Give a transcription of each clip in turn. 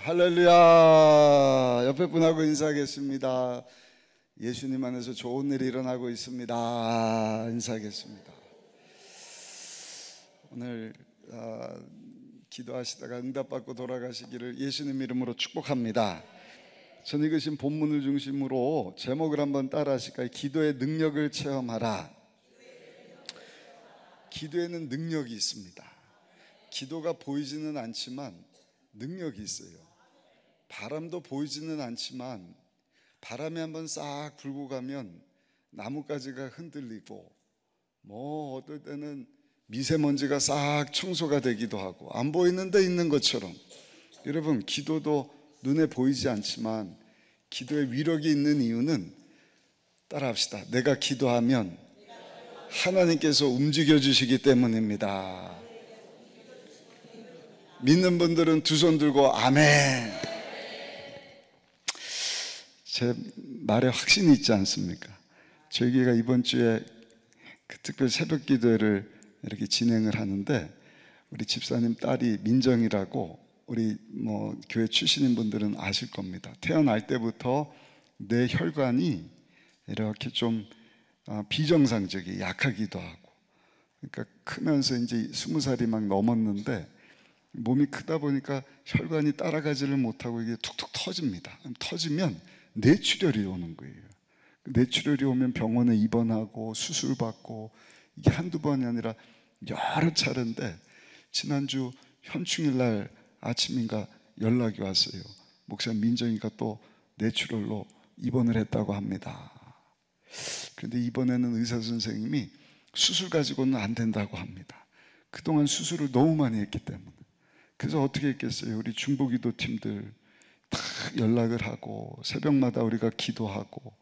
할렐루야. 옆에 분하고 인사하겠습니다. 예수님 안에서 좋은 일이 일어나고 있습니다. 인사하겠습니다. 오늘 기도하시다가 응답받고 돌아가시기를 예수님 이름으로 축복합니다. 전 읽으신 본문을 중심으로 제목을 한번 따라 하실까요? 기도의 능력을 체험하라. 기도에는 능력이 있습니다. 기도가 보이지는 않지만 능력이 있어요. 바람도 보이지는 않지만 바람이 한번 싹 불고 가면 나뭇가지가 흔들리고 어떨 때는 미세먼지가 싹 청소가 되기도 하고 안 보이는데 있는 것처럼, 여러분 기도도 눈에 보이지 않지만 기도의 위력이 있는 이유는, 따라합시다. 내가 기도하면 하나님께서 움직여 주시기 때문입니다. 믿는 분들은 두 손 들고 아멘. 제 말에 확신이 있지 않습니까? 저희 교회가 이번 주에 특별 새벽 기도회를 이렇게 진행을 하는데, 우리 집사님 딸이 민정이라고, 우리 교회 출신인 분들은 아실 겁니다. 태어날 때부터 뇌 혈관이 이렇게 좀 비정상적이 약하기도 하고, 그러니까 크면서 이제 20살이 막 넘었는데 몸이 크다 보니까 혈관이 따라가지를 못하고 이게 툭툭 터집니다. 터지면 뇌출혈이 오는 거예요. 뇌출혈이 오면 병원에 입원하고 수술받고, 이게 한두 번이 아니라 여러 차례인데, 지난주 현충일 날 아침인가 연락이 왔어요. 목사님, 민정이가 또 뇌출혈로 입원을 했다고 합니다. 그런데 이번에는 의사 선생님이 수술 가지고는 안 된다고 합니다. 그동안 수술을 너무 많이 했기 때문에. 그래서 어떻게 했겠어요? 우리 중보기도 팀들 다 연락을 하고 새벽마다 우리가 기도하고,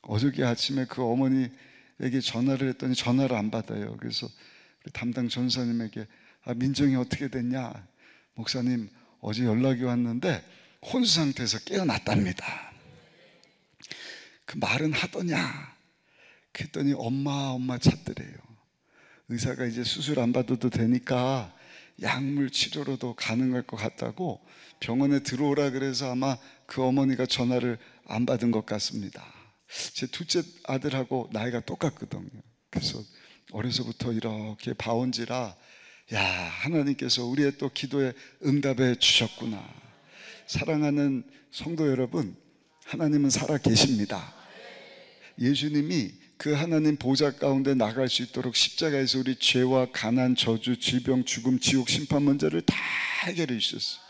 어저께 아침에 그 어머니에게 전화를 했더니 전화를 안 받아요. 그래서 우리 담당 전사님에게 민정이 어떻게 됐냐? 목사님, 어제 연락이 왔는데 혼수 상태에서 깨어났답니다. 그 말은 하더냐? 그랬더니 엄마 찾더래요. 의사가 이제 수술 안 받아도 되니까 약물 치료로도 가능할 것 같다고 병원에 들어오라 그래서 아마 그 어머니가 전화를 안 받은 것 같습니다. 제 둘째 아들하고 나이가 똑같거든요. 그래서 어려서부터 이렇게 봐온지라, 하나님께서 우리의 또 기도에 응답해 주셨구나. 사랑하는 성도 여러분, 하나님은 살아 계십니다. 예수님이 그 하나님 보좌 가운데 나갈 수 있도록 십자가에서 우리 죄와 가난, 저주, 질병, 죽음, 지옥, 심판 문제를 다 해결해 주셨어요.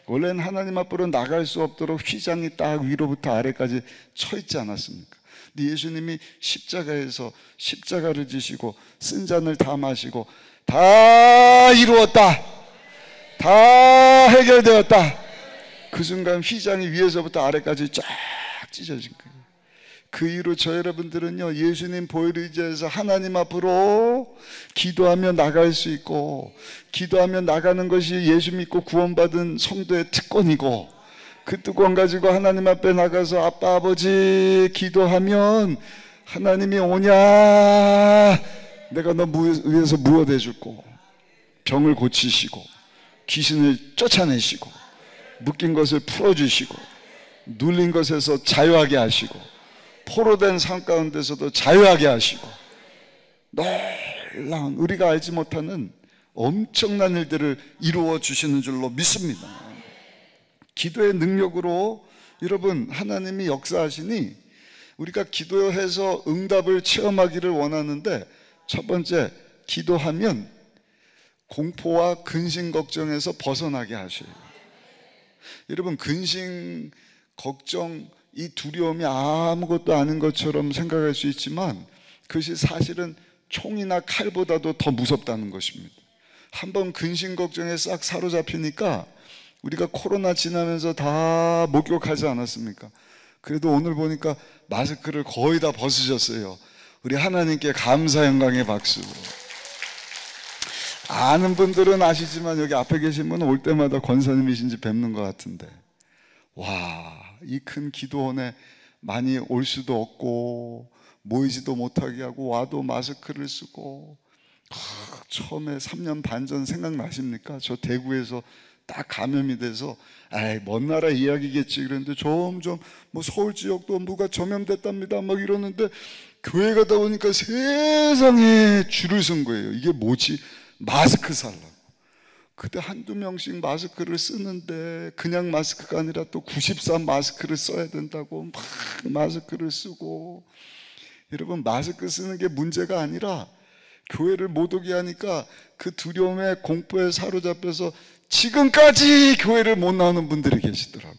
원래는 하나님 앞으로 나갈 수 없도록 휘장이 딱 위로부터 아래까지 쳐 있지 않았습니까? 근데 예수님이 십자가에서 십자가를 지시고 쓴 잔을 다 마시고 다 이루었다, 다 해결되었다, 그 순간 휘장이 위에서부터 아래까지 쫙 찢어진 거예요. 그 이후로 저 여러분들은요, 예수님 보혈을 의지해서 하나님 앞으로 기도하며 나갈 수 있고, 기도하며 나가는 것이 예수 믿고 구원받은 성도의 특권이고, 그 특권 가지고 하나님 앞에 나가서 아빠 아버지 기도하면 하나님이 오냐, 내가 너 위해서 무엇해 줄고, 병을 고치시고 귀신을 쫓아내시고 묶인 것을 풀어주시고 눌린 것에서 자유하게 하시고 포로된 삶 가운데서도 자유하게 하시고, 놀라운, 우리가 알지 못하는 엄청난 일들을 이루어 주시는 줄로 믿습니다. 기도의 능력으로 여러분 하나님이 역사하시니 우리가 기도해서 응답을 체험하기를 원하는데, 첫 번째, 기도하면 공포와 근심 걱정에서 벗어나게 하셔요. 여러분, 근심 걱정, 이 두려움이 아무것도 아닌 것처럼 생각할 수 있지만 그것이 사실은 총이나 칼보다도 더 무섭다는 것입니다. 한번 근심 걱정에 싹 사로잡히니까, 우리가 코로나 지나면서 다 목욕하지 않았습니까? 그래도 오늘 보니까 마스크를 거의 다 벗으셨어요. 우리 하나님께 감사 영광의 박수. 아는 분들은 아시지만 여기 앞에 계신 분은 올 때마다 권사님이신지 뵙는 것 같은데, 이 큰 기도원에 많이 올 수도 없고 모이지도 못하게 하고 와도 마스크를 쓰고, 처음에 3년 반 전 생각나십니까? 저 대구에서 딱 감염이 돼서 아이 먼 나라 이야기겠지 그랬는데 점점 뭐 서울 지역도 뭐가 전염됐답니다 막 이러는데 교회 가다 보니까 세상에 줄을 선 거예요. 이게 뭐지? 마스크 살라고. 그때 한두 명씩 마스크를 쓰는데 그냥 마스크가 아니라 또 93 마스크를 써야 된다고 막 마스크를 쓰고. 여러분, 마스크 쓰는 게 문제가 아니라 교회를 못 오게 하니까 그 두려움에 공포에 사로잡혀서 지금까지 교회를 못 나오는 분들이 계시더라고요.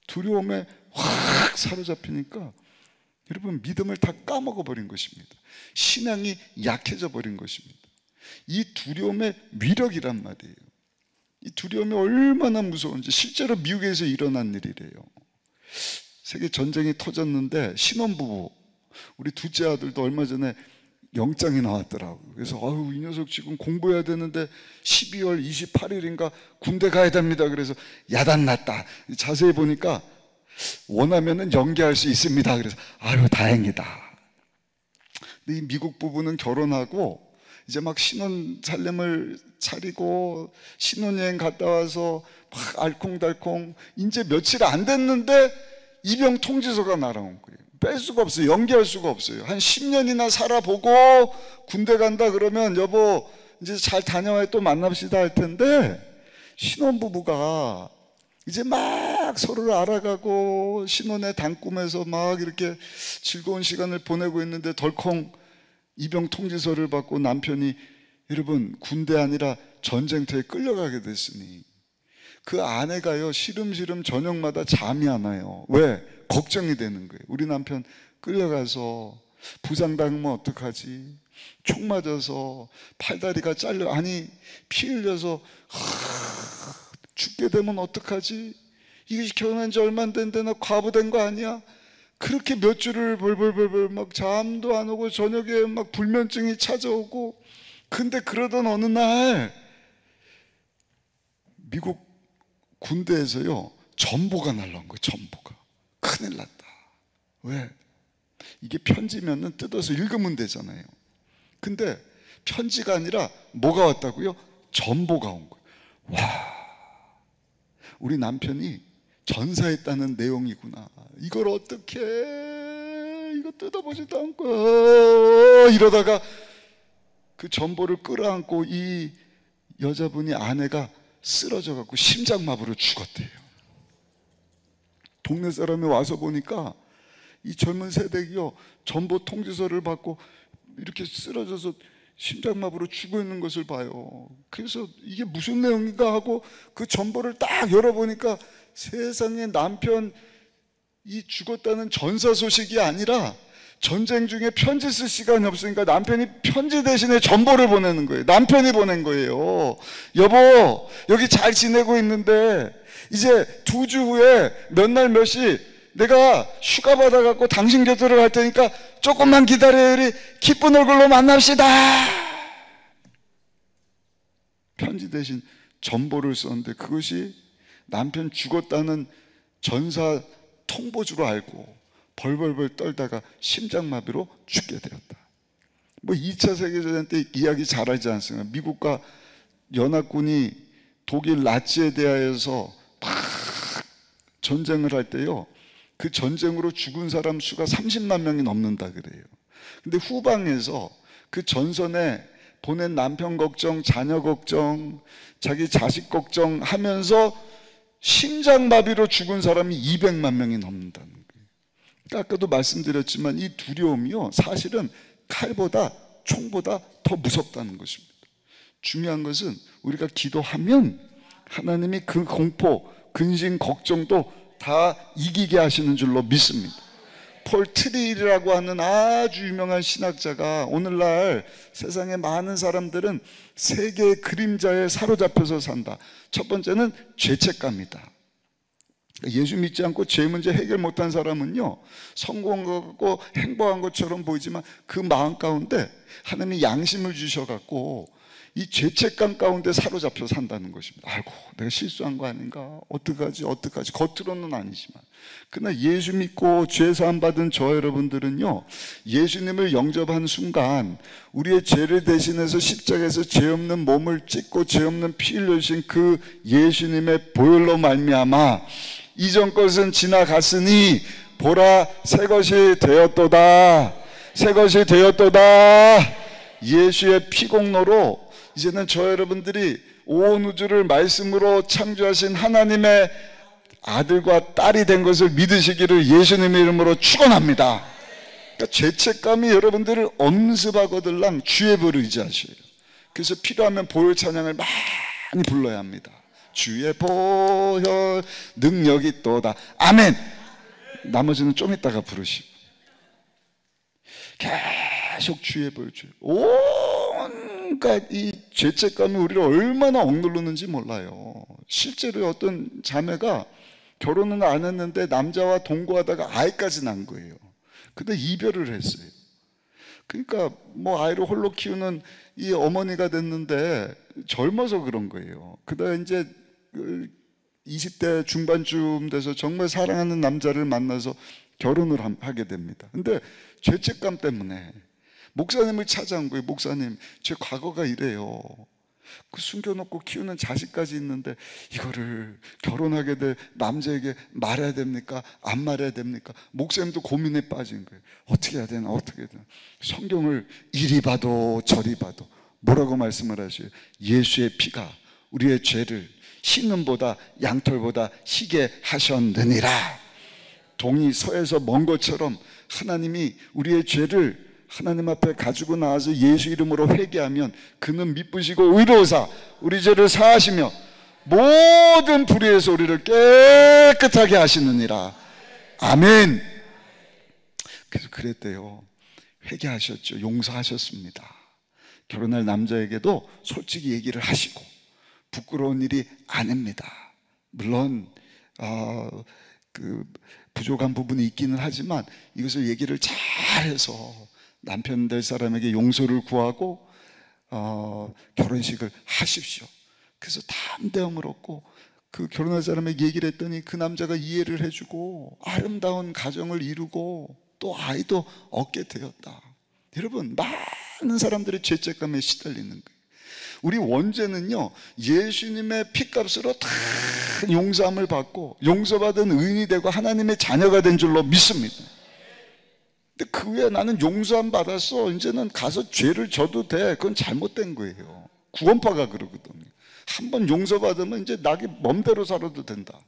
두려움에 확 사로잡히니까 여러분 믿음을 다 까먹어 버린 것입니다. 신앙이 약해져 버린 것입니다. 이 두려움의 위력이란 말이에요. 이 두려움이 얼마나 무서운지 실제로 미국에서 일어난 일이래요. 세계 전쟁이 터졌는데 신혼부부, 우리 둘째 아들도 얼마 전에 영장이 나왔더라고요. 그래서 아유 이 녀석 지금 공부해야 되는데 12월 28일인가 군대 가야 됩니다. 그래서 야단 났다. 자세히 보니까 원하면은 연기할 수 있습니다. 그래서 아유 다행이다. 근데 이 미국 부부는 결혼하고 이제 막 신혼살림을 차리고 신혼여행 갔다 와서 막 알콩달콩 이제 며칠 안 됐는데 입영 통지서가 날아온 거예요. 뺄 수가 없어요. 연기할 수가 없어요. 한 10년이나 살아보고 군대 간다 그러면 여보 이제 잘 다녀와요 또 만납시다 할 텐데 신혼부부가 이제 막 서로를 알아가고 신혼의 단꿈에서 막 이렇게 즐거운 시간을 보내고 있는데 덜컹 입영 통지서를 받고 남편이 여러분 군대 아니라 전쟁터에 끌려가게 됐으니 그 아내가요 시름시름 저녁마다 잠이 안 와요. 왜? 걱정이 되는 거예요. 우리 남편 끌려가서 부상당하면 어떡하지? 총 맞아서 팔다리가 잘려 아니 피 흘려서 죽게 되면 어떡하지? 이게 결혼한 지 얼마 안 됐는데 나 과부된 거 아니야? 그렇게 몇 주를 벌벌벌벌 막 잠도 안 오고 저녁에 막 불면증이 찾아오고. 근데 그러던 어느 날 미국 군대에서요 전보가 날라온 거예요. 전보가. 큰일 났다. 왜? 이게 편지면은 뜯어서 읽으면 되잖아요. 근데 편지가 아니라 뭐가 왔다고요? 전보가 온 거예요. 와, 우리 남편이 전사했다는 내용이구나. 이걸 어떻게 이거 뜯어보지도 않고 이러다가 그 전보를 끌어안고 이 여자분이 아내가 쓰러져 갖고 심장마비로 죽었대요. 동네 사람이 와서 보니까 이 젊은 세대기요 전보 통지서를 받고 이렇게 쓰러져서 심장마비로 죽어 있는 것을 봐요. 그래서 이게 무슨 내용인가 하고 그 전보를 딱 열어보니까 세상에 남편 이 죽었다는 전사 소식이 아니라 전쟁 중에 편지 쓸 시간이 없으니까 남편이 편지 대신에 전보를 보내는 거예요. 남편이 보낸 거예요. 여보 여기 잘 지내고 있는데 이제 2주 후에 몇 날 몇 시 내가 휴가 받아갖고 당신 곁으로 갈 테니까 조금만 기다려요. 우리 기쁜 얼굴로 만납시다. 편지 대신 전보를 썼는데 그것이 남편 죽었다는 전사 통보주로 알고 벌벌벌 떨다가 심장마비로 죽게 되었다. 뭐 2차 세계대전 때 이야기 잘 알지 않습니까? 미국과 연합군이 독일 나치에 대하여서 막 전쟁을 할 때요 그 전쟁으로 죽은 사람 수가 30만 명이 넘는다 그래요. 근데 후방에서 그 전선에 보낸 남편 걱정, 자녀 걱정, 자기 자식 걱정 하면서 심장마비로 죽은 사람이 200만 명이 넘는다는 거예요. 그러니까 아까도 말씀드렸지만 이 두려움이요 사실은 칼보다 총보다 더 무섭다는 것입니다. 중요한 것은 우리가 기도하면 하나님이 그 공포, 근심, 걱정도 다 이기게 하시는 줄로 믿습니다. 폴 트릴이라고 하는 아주 유명한 신학자가 오늘날 세상에 많은 사람들은 세 개의 그림자에 사로잡혀서 산다. 첫 번째는 죄책감이다. 예수 믿지 않고 죄 문제 해결 못한 사람은요 성공한 것고 행복한 것처럼 보이지만 그 마음 가운데 하나님이 양심을 주셔갖고 이 죄책감 가운데 사로잡혀 산다는 것입니다. 아이고, 내가 실수한 거 아닌가? 어떡하지? 겉으로는 아니지만. 그러나 예수 믿고 죄 사함 받은 저 여러분들은요, 예수님을 영접한 순간 우리의 죄를 대신해서 십자가에서 죄 없는 몸을 찢고 죄 없는 피 흘려주신 그 예수님의 보혈로 말미암아 이전 것은 지나갔으니 보라, 새 것이 되었도다. 새 것이 되었도다. 예수의 피공로로 이제는 저 여러분들이 온 우주를 말씀으로 창조하신 하나님의 아들과 딸이 된 것을 믿으시기를 예수님의 이름으로 축원합니다. 그러니까 죄책감이 여러분들을 엄습하거들랑 주의 보혈을 의지하셔요. 그래서 필요하면 보혈 찬양을 많이 불러야 합니다. 주의 보혈 능력이 있도다. 아멘. 나머지는 좀 이따가 부르시고 계속 주의 보혈, 온갖 이 죄책감이 우리를 얼마나 억누르는지 몰라요. 실제로 어떤 자매가 결혼은 안 했는데 남자와 동거하다가 아이까지 낳은 거예요. 근데 이별을 했어요. 그러니까 뭐 아이를 홀로 키우는 이 어머니가 됐는데 젊어서 그런 거예요. 그러다 이제 20대 중반쯤 돼서 정말 사랑하는 남자를 만나서 결혼을 하게 됩니다. 근데 죄책감 때문에 목사님을 찾아온 거예요. 목사님, 제 과거가 이래요. 그 숨겨놓고 키우는 자식까지 있는데 이거를 결혼하게 될 남자에게 말해야 됩니까? 안 말해야 됩니까? 목사님도 고민에 빠진 거예요. 어떻게 해야 되나? 어떻게 해야 되나? 성경을 이리 봐도 저리 봐도 뭐라고 말씀을 하셔요? 예수의 피가 우리의 죄를 흰눈보다 양털보다 희게 하셨느니라. 동이 서에서 먼 것처럼 하나님이 우리의 죄를 하나님 앞에 가지고 나와서 예수 이름으로 회개하면 그는 미쁘시고 의로우사 우리 죄를 사하시며 모든 불의에서 우리를 깨끗하게 하시느니라. 아멘. 그래서 그랬대요. 회개하셨죠. 용서하셨습니다. 결혼할 남자에게도 솔직히 얘기를 하시고 부끄러운 일이 아닙니다. 물론 그 부족한 부분이 있기는 하지만 이것을 얘기를 잘해서 남편 될 사람에게 용서를 구하고 결혼식을 하십시오. 그래서 담대함을 얻고 그 결혼할 사람에게 얘기를 했더니 그 남자가 이해를 해주고 아름다운 가정을 이루고 또 아이도 얻게 되었다. 여러분, 많은 사람들이 죄책감에 시달리는 거예요. 우리 원죄는요, 예수님의 피값으로 다 용서함을 받고 용서받은 의인이 되고 하나님의 자녀가 된 줄로 믿습니다. 근데 그 외에 나는 용서함 받았어, 이제는 가서 죄를 져도 돼, 그건 잘못된 거예요. 구원파가 그러거든요. 한번 용서받으면 이제 나기 맘대로 살아도 된다.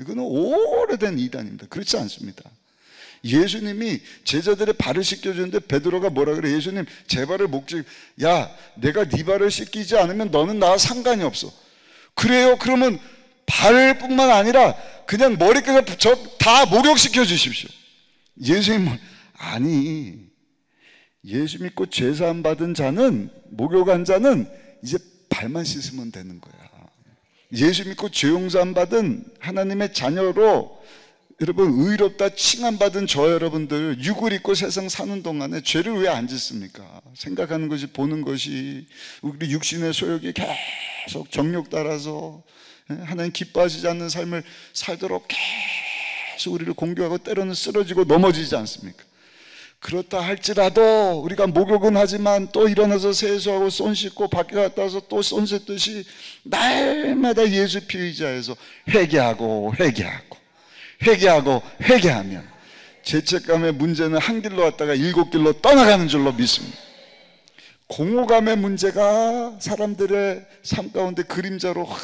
이거는 오래된 이단입니다. 그렇지 않습니다. 예수님이 제자들의 발을 씻겨주는데 베드로가 뭐라 그래? 예수님, 제 발을 야, 내가 네 발을 씻기지 않으면 너는 나와 상관이 없어. 그래요? 그러면 발뿐만 아니라 그냥 머리까지 다 목욕시켜 주십시오. 예수님은 아니, 예수 믿고 죄사함 받은 자는, 목욕한 자는 이제 발만 씻으면 되는 거야. 예수 믿고 죄 용서함 받은 하나님의 자녀로 여러분 의롭다 칭함받은 저 여러분들, 육을 입고 세상 사는 동안에 죄를 왜 안 짓습니까? 생각하는 것이, 보는 것이, 우리 육신의 소욕이 계속 정욕 따라서 하나님 기뻐하시지 않는 삶을 살도록 계속 우리를 공격하고 때로는 쓰러지고 넘어지지 않습니까? 그렇다 할지라도 우리가 목욕은 하지만 또 일어나서 세수하고 손 씻고 밖에 갔다 와서 또 손 씻듯이 날마다 예수 피 의지하여서 회개하고 회개하면 죄책감의 문제는 한 길로 왔다가 7길로 떠나가는 줄로 믿습니다. 공허감의 문제가 사람들의 삶 가운데 그림자로 확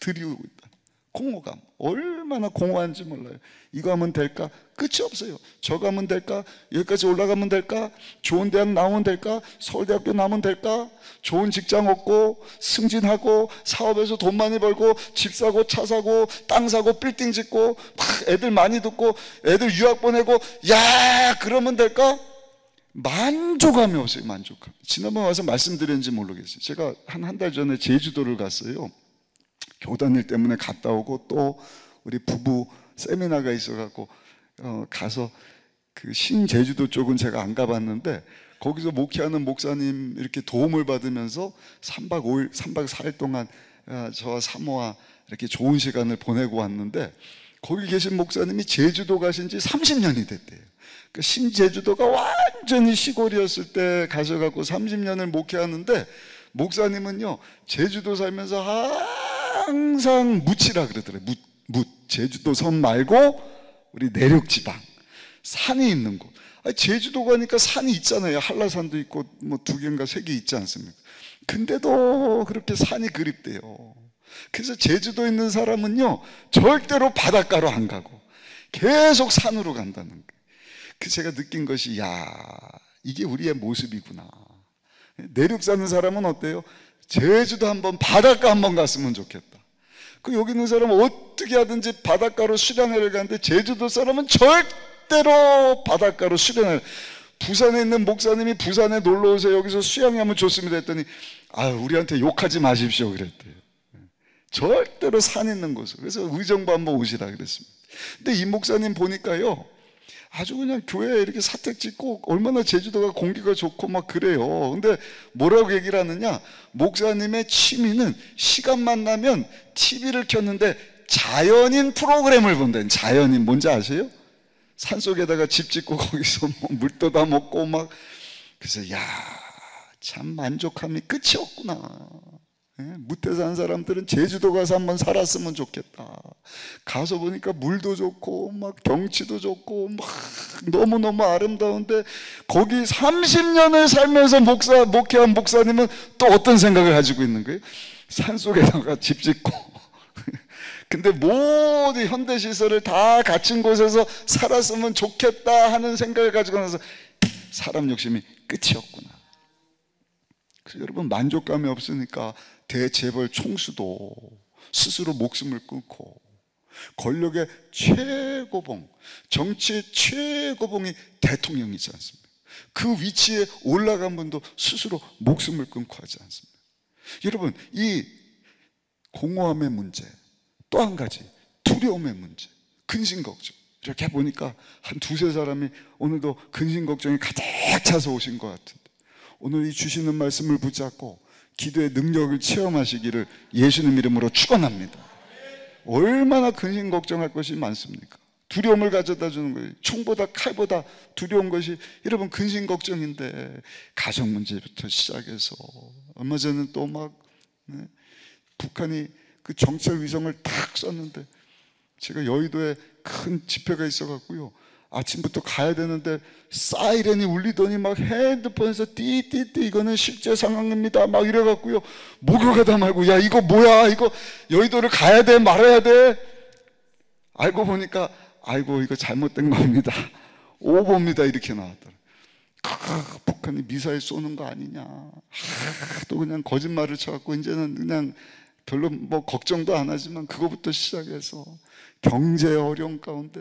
들이우고 있다. 공허감, 얼마나 공허한지 몰라요. 이거 하면 될까? 끝이 없어요. 저거 하면 될까? 여기까지 올라가면 될까? 좋은 대학 나오면 될까? 서울대학교 나오면 될까? 좋은 직장 얻고 승진하고 사업에서 돈 많이 벌고 집 사고 차 사고 땅 사고 빌딩 짓고 막 애들 많이 듣고 애들 유학 보내고, 야, 그러면 될까? 만족감이 없어요. 만족감. 지난번에 와서 말씀드렸는지 모르겠어요. 제가 한 달 전에 제주도를 갔어요. 교단일 때문에 갔다 오고 또 우리 부부 세미나가 있어갖고 가서 그 신제주도 쪽은 제가 안 가봤는데 거기서 목회하는 목사님 이렇게 도움을 받으면서 3박 5일, 3박 4일 동안 저와 사모와 이렇게 좋은 시간을 보내고 왔는데, 거기 계신 목사님이 제주도 가신 지 30년이 됐대요. 그러니까 신제주도가 완전히 시골이었을 때 가셔갖고 30년을 목회하는데, 목사님은요 제주도 살면서 항상 묻이라 그러더라고요. 묻. 제주도 섬 말고 우리 내륙 지방 산이 있는 곳. 제주도 가니까 산이 있잖아요. 한라산도 있고 뭐 2개인가 3개 있지 않습니까? 근데도 그렇게 산이 그립대요. 그래서 제주도에 있는 사람은요 절대로 바닷가로 안 가고 계속 산으로 간다는 거예요. 그래서 제가 느낀 것이, 야, 이게 우리의 모습이구나. 내륙 사는 사람은 어때요? 제주도 한번, 바닷가 한번 갔으면 좋겠다. 그 여기 있는 사람은 어떻게 하든지 바닷가로 수련회를 가는데, 제주도 사람은 절대로 바닷가로 수련회를. 부산에 있는 목사님이 부산에 놀러 오세요, 여기서 수영하면 좋습니다 했더니, 우리한테 욕하지 마십시오 그랬대요. 절대로 산 있는 곳으로. 그래서 의정부 한번 오시라 그랬습니다. 근데 이 목사님 보니까요 아주 그냥 교회에 이렇게 사택 짓고 얼마나 제주도가 공기가 좋고 막 그래요. 근데 뭐라고 얘기를 하느냐, 목사님의 취미는 시간만 나면 TV를 켰는데 자연인 프로그램을 본다는. 자연인 뭔지 아세요? 산속에다가 집 짓고 거기서 뭐 물 떠다 먹고 막. 그래서 야, 참 만족함이 끝이 없구나. 무태 사는 사람들은 제주도 가서 한번 살았으면 좋겠다. 가서 보니까 물도 좋고 막 경치도 좋고 막 너무너무 아름다운데, 거기 30년을 살면서 목회한 목사님은 또 어떤 생각을 가지고 있는 거예요? 산속에다가 집 짓고 근데 모든 현대시설을 다 갖춘 곳에서 살았으면 좋겠다 하는 생각을 가지고 나서 사람 욕심이 끝이 없구나. 그래서 여러분, 만족감이 없으니까 대재벌 총수도 스스로 목숨을 끊고, 권력의 최고봉, 정치의 최고봉이 대통령이지 않습니까? 그 위치에 올라간 분도 스스로 목숨을 끊고 하지 않습니까? 여러분, 이 공허함의 문제, 또 한 가지 두려움의 문제, 근심걱정, 이렇게 보니까 한 2-3 사람이 오늘도 근심걱정이 가득 차서 오신 것 같은데, 오늘 이 주시는 말씀을 붙잡고 기도의 능력을 체험하시기를 예수님 이름으로 축원합니다. 얼마나 근심 걱정할 것이 많습니까? 두려움을 가져다 주는 거예요. 총보다 칼보다 두려운 것이 여러분 근심 걱정인데, 가정 문제부터 시작해서 얼마 전에 또 막 북한이 그 정찰 위성을 탁 쐈는데, 제가 여의도에 큰 집회가 있어갖고요 아침부터 가야 되는데 사이렌이 울리더니 막 핸드폰에서 띠띠띠 이거는 실제 상황입니다 막 이래갖고요 목욕하다 말고, 야 이거 뭐야, 이거 여의도를 가야 돼 말아야 돼? 알고 보니까 아이고 이거 잘못된 겁니다, 오보입니다 이렇게 나왔더라고요. 북한이 미사일 쏘는 거 아니냐, 또 그냥 거짓말을 쳐갖고 이제는 그냥 별로 뭐 걱정도 안 하지만 그거부터 시작해서 경제 어려움 가운데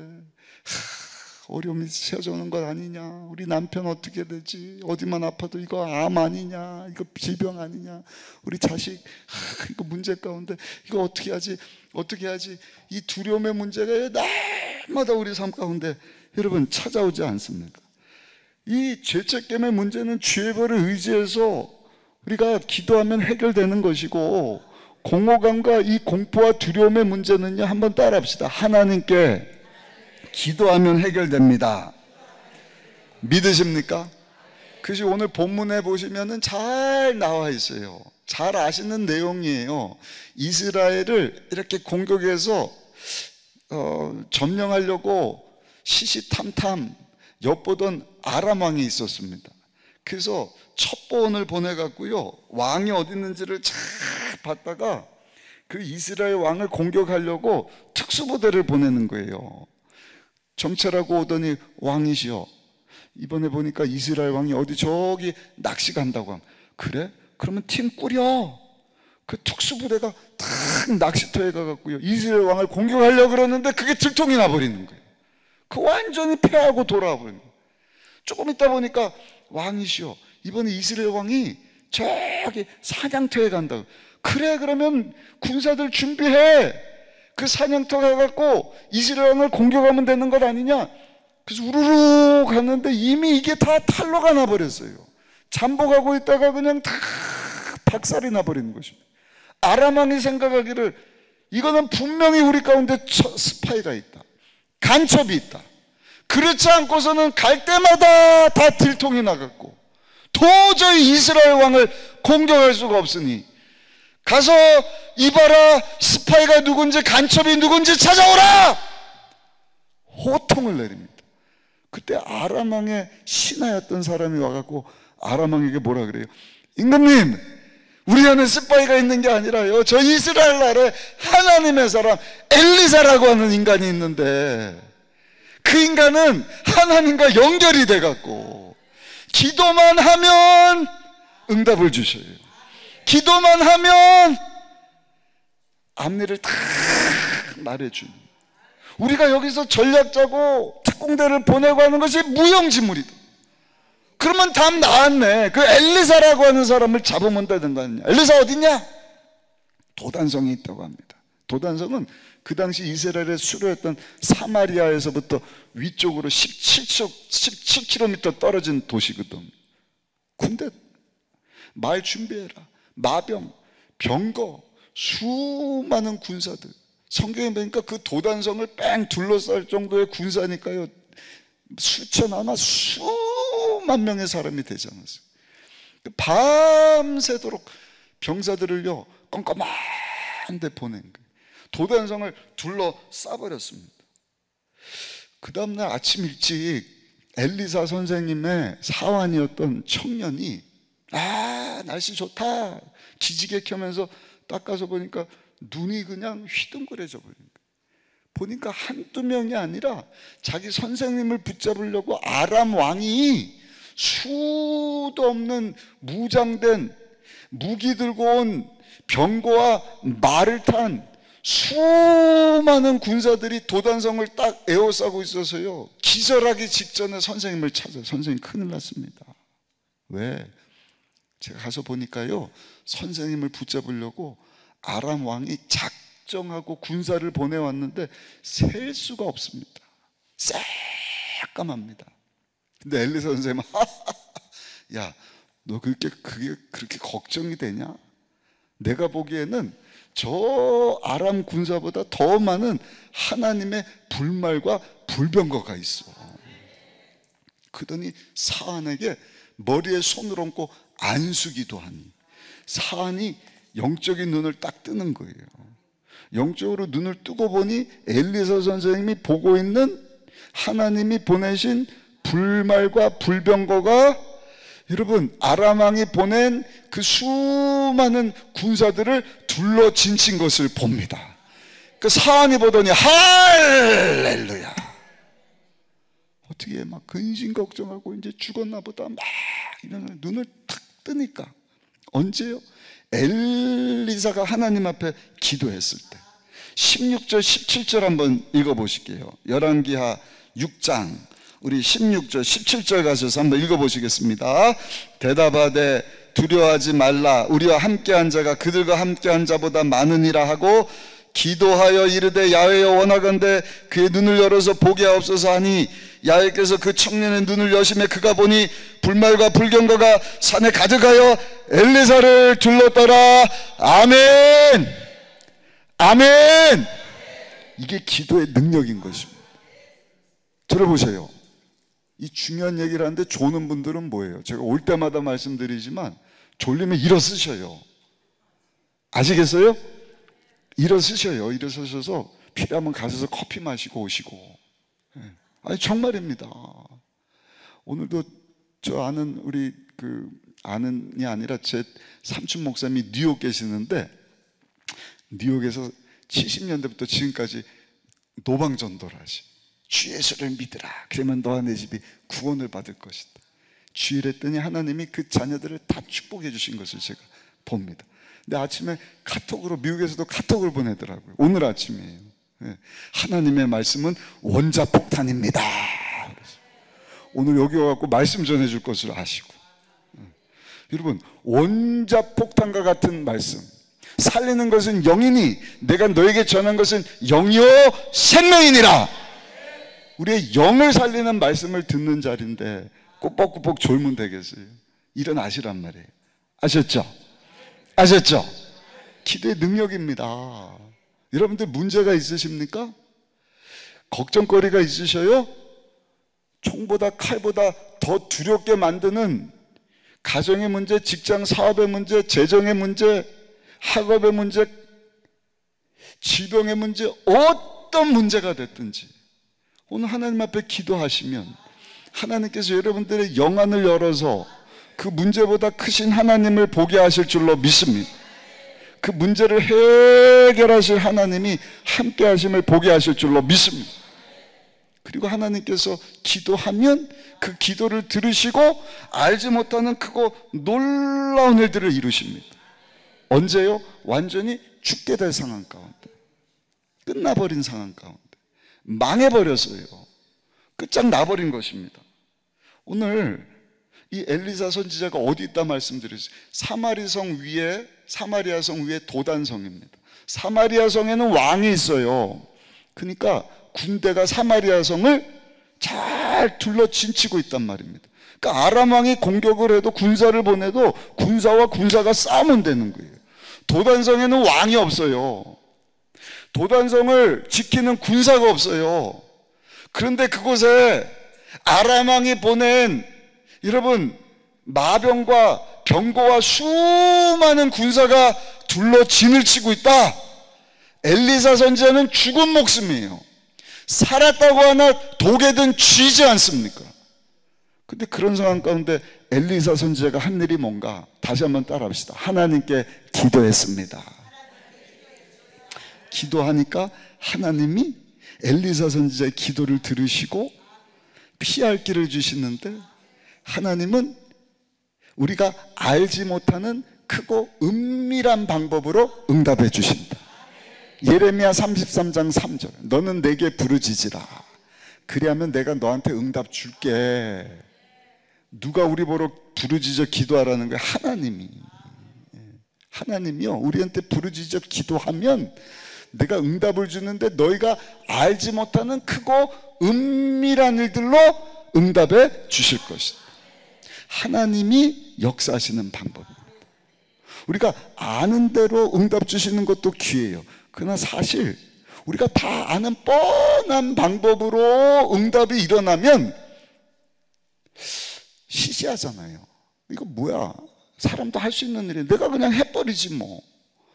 어려움이 세워지는 것 아니냐, 우리 남편 어떻게 되지, 어디만 아파도 이거 암 아니냐, 이거 질병 아니냐, 우리 자식 이거 문제 가운데 이거 어떻게 하지, 어떻게 하지, 이 두려움의 문제가 날마다 우리 삶 가운데 여러분 찾아오지 않습니까? 이 죄책감의 문제는 주의 벌을 의지해서 우리가 기도하면 해결되는 것이고, 공허감과 이 공포와 두려움의 문제는요, 한번 따라합시다. 하나님께 기도하면 해결됩니다. 믿으십니까? 그것이 오늘 본문에 보시면은 잘 나와 있어요. 잘 아시는 내용이에요. 이스라엘을 이렇게 공격해서 점령하려고 시시탐탐 엿보던 아람 왕이 있었습니다. 그래서 첩보원을 보내갖고요 왕이 어디 있는지를 잘 봤다가 그 이스라엘 왕을 공격하려고 특수부대를 보내는 거예요. 정찰하고 오더니, 왕이시여, 이번에 보니까 이스라엘 왕이 어디 저기 낚시 간다고 하면, 그래? 그러면 팀 꾸려. 그 특수부대가 탁 낚시터에 가갖고요 이스라엘 왕을 공격하려고 그러는데 그게 들통이 나버리는 거예요. 그 완전히 패하고 돌아버리는 거예요. 조금 있다 보니까, 왕이시여, 이번에 이스라엘 왕이 저기 사냥터에 간다고. 그래, 그러면 군사들 준비해. 그 사냥터 가갖고 이스라엘 왕을 공격하면 되는 것 아니냐? 그래서 우르르 갔는데 이미 이게 다 탈로가 나버렸어요. 잠복하고 있다가 그냥 다 박살이 나버리는 것입니다. 아람 왕이 생각하기를 이거는 분명히 우리 가운데 스파이가 있다, 간첩이 있다. 그렇지 않고서는 갈 때마다 다 들통이 나갔고 도저히 이스라엘 왕을 공격할 수가 없으니 가서 이봐라, 스파이가 누군지 간첩이 누군지 찾아오라! 호통을 내립니다. 그때 아람 왕의 신하였던 사람이 와갖고 아람 왕에게 뭐라 그래요? 임금님, 우리 안에 스파이가 있는 게 아니라요, 저 이스라엘 나라에 하나님의 사람 엘리사라고 하는 인간이 있는데 그 인간은 하나님과 연결이 돼갖고 기도만 하면 응답을 주셔요. 기도만 하면 앞일을 다 말해주는. 우리가 여기서 전략 짜고 특공대를 보내고 하는 것이 무용지물이다. 그러면 답 나왔네. 그 엘리사라고 하는 사람을 잡으면 되는 거 아니냐. 엘리사 어딨냐? 도단성에 있다고 합니다. 도단성은 그 당시 이스라엘의 수로였던 사마리아에서부터 위쪽으로 17km 떨어진 도시거든. 군대 말 준비해라, 마병, 병거, 수많은 군사들. 성경에 보니까 그 도단성을 뺑 둘러쌀 정도의 군사니까요, 수천, 아마 수만 명의 사람이 되지 않았어요. 밤새도록 병사들을요 껌껌한 데 보낸 거예요. 도단성을 둘러 싸버렸습니다. 그 다음날 아침 일찍 엘리사 선생님의 사환이었던 청년이 날씨 좋다 기지개 켜면서 딱 가서 보니까 눈이 그냥 휘둥그레져 버린 거예요. 보니까 한두 명이 아니라 자기 선생님을 붙잡으려고 아람 왕이 수도 없는 무장된 무기 들고 온 병거와 말을 탄 수많은 군사들이 도단성을 딱 에워싸고 있어서요, 기절하기 직전에 선생님을 찾아요. 선생님 큰일 났습니다. 왜? 제가 가서 보니까요, 선생님을 붙잡으려고 아람 왕이 작정하고 군사를 보내왔는데 셀 수가 없습니다. 새까맣니다. 근데 엘리사 선생님은 야, 너 그게 그렇게 걱정이 되냐? 내가 보기에는 저 아람 군사보다 더 많은 하나님의 불말과 불병거가 있어. 그러더니 사안에게 머리에 손을 얹고 안수기도 하니 사안이 영적인 눈을 딱 뜨는 거예요. 영적으로 눈을 뜨고 보니 엘리사 선생님이 보고 있는 하나님이 보내신 불말과 불병거가, 여러분, 아람 왕이 보낸 그 수많은 군사들을 둘러 진친 것을 봅니다. 그 사안이 보더니 할렐루야, 어떻게 막 근심 걱정하고 이제 죽었나 보다 막 이러는, 눈을 탁 뜨니까 언제요? 엘리사가 하나님 앞에 기도했을 때. 16절 17절 한번 읽어보실게요. 열왕기하 6장 우리 16절 17절 가셔서 한번 읽어보시겠습니다. 대답하되 두려워하지 말라. 우리와 함께한 자가 그들과 함께한 자보다 많으니라 하고 기도하여 이르되 야훼여 원하건대 그의 눈을 열어서 보게 하옵소서 하니 야훼께서 그 청년의 눈을 여심해 그가 보니 불말과 불경거가 산에 가득하여 엘리사를 둘렀더라. 아멘. 아멘. 이게 기도의 능력인 것입니다. 들어보세요. 이 중요한 얘기를 하는데 조는 분들은 뭐예요? 제가 올 때마다 말씀드리지만 졸리면 일어서셔요. 아시겠어요? 일어서셔요. 일어서셔서 필요하면 가셔서 커피 마시고 오시고. 아니 정말입니다. 오늘도 저 아는 우리 아는이 아니라 제 삼촌 목사님이 뉴욕 계시는데 뉴욕에서 70년대부터 지금까지 노방전도를 하시. 주 예수를 믿으라. 그러면 너와 내 집이 구원을 받을 것이다. 주일했더니 하나님이 그 자녀들을 다 축복해 주신 것을 제가 봅니다. 근데 아침에 카톡으로, 미국에서도 카톡을 보내더라고요. 오늘 아침이에요. 하나님의 말씀은 원자폭탄입니다. 오늘 여기 와갖고 말씀 전해줄 것을 아시고. 여러분, 원자폭탄과 같은 말씀. 살리는 것은 영이니 내가 너에게 전한 것은 영이요 생명이니라. 우리의 영을 살리는 말씀을 듣는 자리인데 꾸벅꾸벅 졸면 되겠어요? 일어나시란 말이에요. 아셨죠? 아셨죠? 기도의 능력입니다. 여러분들 문제가 있으십니까? 걱정거리가 있으셔요? 총보다 칼보다 더 두렵게 만드는 가정의 문제, 직장 사업의 문제, 재정의 문제, 학업의 문제, 질병의 문제, 어떤 문제가 됐든지 오늘 하나님 앞에 기도하시면 하나님께서 여러분들의 영안을 열어서 그 문제보다 크신 하나님을 보게 하실 줄로 믿습니다. 그 문제를 해결하실 하나님이 함께 하심을 보게 하실 줄로 믿습니다. 그리고 하나님께서 기도하면 그 기도를 들으시고 알지 못하는 크고 놀라운 일들을 이루십니다. 언제요? 완전히 죽게 될 상황 가운데, 끝나버린 상황 가운데, 망해버렸어요. 끝장나버린 것입니다. 오늘 이 엘리사 선지자가 어디 있다 말씀드렸어요. 사마리아 성 위에 도단성입니다. 사마리아 성에는 왕이 있어요. 그러니까 군대가 사마리아 성을 잘 둘러 진치고 있단 말입니다. 그러니까 아람 왕이 공격을 해도, 군사를 보내도 군사와 군사가 싸우면 되는 거예요. 도단성에는 왕이 없어요. 도단성을 지키는 군사가 없어요. 그런데 그곳에 아람 왕이 보낸, 여러분, 마병과 병거와 수많은 군사가 둘러 진을 치고 있다. 엘리사 선지자는 죽은 목숨이에요. 살았다고 하나 독에든 쥐지 않습니까? 근데 그런 상황 가운데 엘리사 선지자가 한 일이 뭔가? 다시 한번 따라합시다. 하나님께 기도했습니다. 기도하니까 하나님이 엘리사 선지자의 기도를 들으시고 피할 길을 주시는데, 하나님은 우리가 알지 못하는 크고 은밀한 방법으로 응답해 주신다. 예레미야 33장 3절, 너는 내게 부르짖으라. 그리하면 내가 너한테 응답 줄게. 누가 우리 보러 부르짖어 기도하라는 거예요? 하나님이요, 우리한테 부르짖어 기도하면 내가 응답을 주는데 너희가 알지 못하는 크고 은밀한 일들로 응답해 주실 것이다. 하나님이 역사하시는 방법입니다. 우리가 아는 대로 응답 주시는 것도 기회예요. 그러나 사실 우리가 다 아는 뻔한 방법으로 응답이 일어나면 시시하잖아요. 이거 뭐야, 사람도 할 수 있는 일인데 내가 그냥 해버리지 뭐.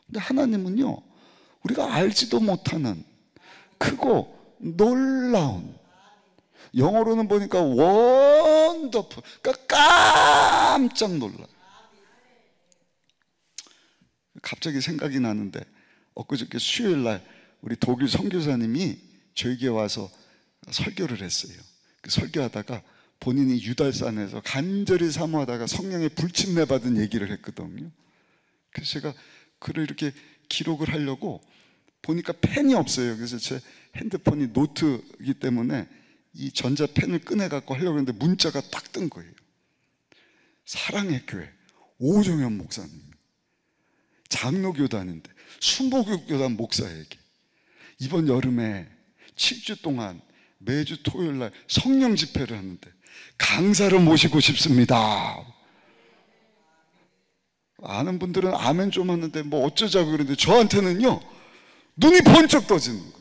근데 하나님은요, 우리가 알지도 못하는 크고 놀라운, 영어로는 보니까 원더풀, 그러니까 깜짝 놀라요. 갑자기 생각이 나는데, 엊그저께 수요일날 우리 독일 선교사님이 저에게 와서 설교를 했어요. 그 설교하다가 본인이 유달산에서 간절히 사모하다가 성령의 불침내 받은 얘기를 했거든요. 그래서 제가 글을 이렇게 기록을 하려고 보니까 펜이 없어요. 그래서 제 핸드폰이 노트이기 때문에 이 전자펜을 꺼내갖고 하려고 했는데 문자가 딱 뜬 거예요. 사랑의 교회 오종현 목사님, 장로교단인데 순복음교단 목사에게 이번 여름에 7주 동안 매주 토요일날 성령 집회를 하는데 강사를 모시고 싶습니다. 아는 분들은 아멘 좀 하는데 뭐 어쩌자고 그러는데 저한테는요, 눈이 번쩍 떠지는 거예요.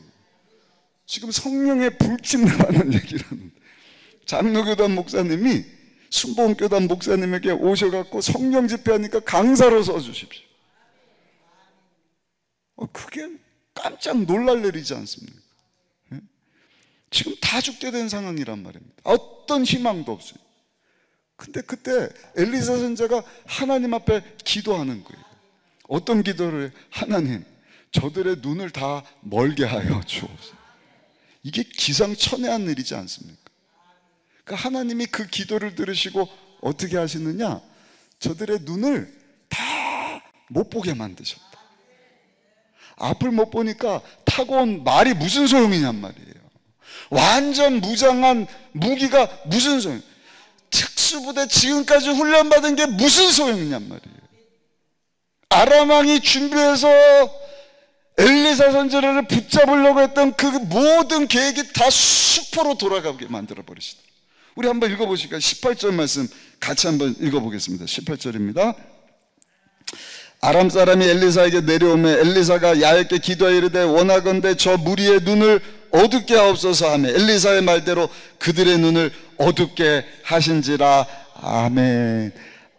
지금 성령의 불침나는 얘기를 하는데, 장로교단 목사님이 순복음교단 목사님에게 오셔갖고 성령 집회하니까 강사로 써주십시오. 그게 깜짝 놀랄 일이지 않습니까? 지금 다 죽게 된 상황이란 말입니다. 어떤 희망도 없어요. 근데 그때 엘리사 선지자가 하나님 앞에 기도하는 거예요. 어떤 기도를 해요? 하나님, 저들의 눈을 다 멀게 하여 주옵소서. 이게 기상천외한 일이지 않습니까? 그러니까 하나님이 그 기도를 들으시고 어떻게 하시느냐? 저들의 눈을 다 못 보게 만드셨다. 앞을 못 보니까 타고 온 말이 무슨 소용이냔 말이에요. 완전 무장한 무기가 무슨 소용, 특수부대 지금까지 훈련받은 게 무슨 소용이냔 말이에요. 아람 왕이 준비해서 엘리사 선지자를 붙잡으려고 했던 그 모든 계획이 다 수포로 돌아가게 만들어 버리시다. 우리 한번 읽어보실까요? 18절 말씀 같이 한번 읽어보겠습니다. 18절입니다. 아람 사람이 엘리사에게 내려오매 엘리사가 야훼께 기도하여 이르되 원하건대 저 무리의 눈을 어둡게 하옵소서 하며 엘리사의 말대로 그들의 눈을 어둡게 하신지라. 아멘,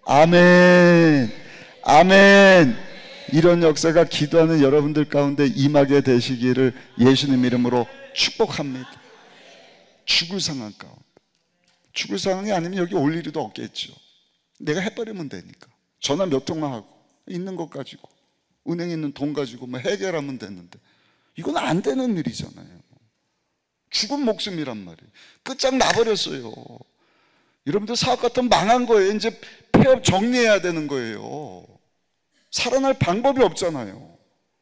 아멘, 아멘. 이런 역사가 기도하는 여러분들 가운데 임하게 되시기를 예수님 이름으로 축복합니다. 죽을 상황 가운데, 죽을 상황이 아니면 여기 올 일도 없겠죠. 내가 해버리면 되니까. 전화 몇 통만 하고 있는 것 가지고, 은행에 있는 돈 가지고 뭐 해결하면 되는데, 이건 안 되는 일이잖아요. 죽은 목숨이란 말이에요. 끝장나버렸어요. 여러분들 사업 같으면 망한 거예요. 이제 폐업 정리해야 되는 거예요. 살아날 방법이 없잖아요.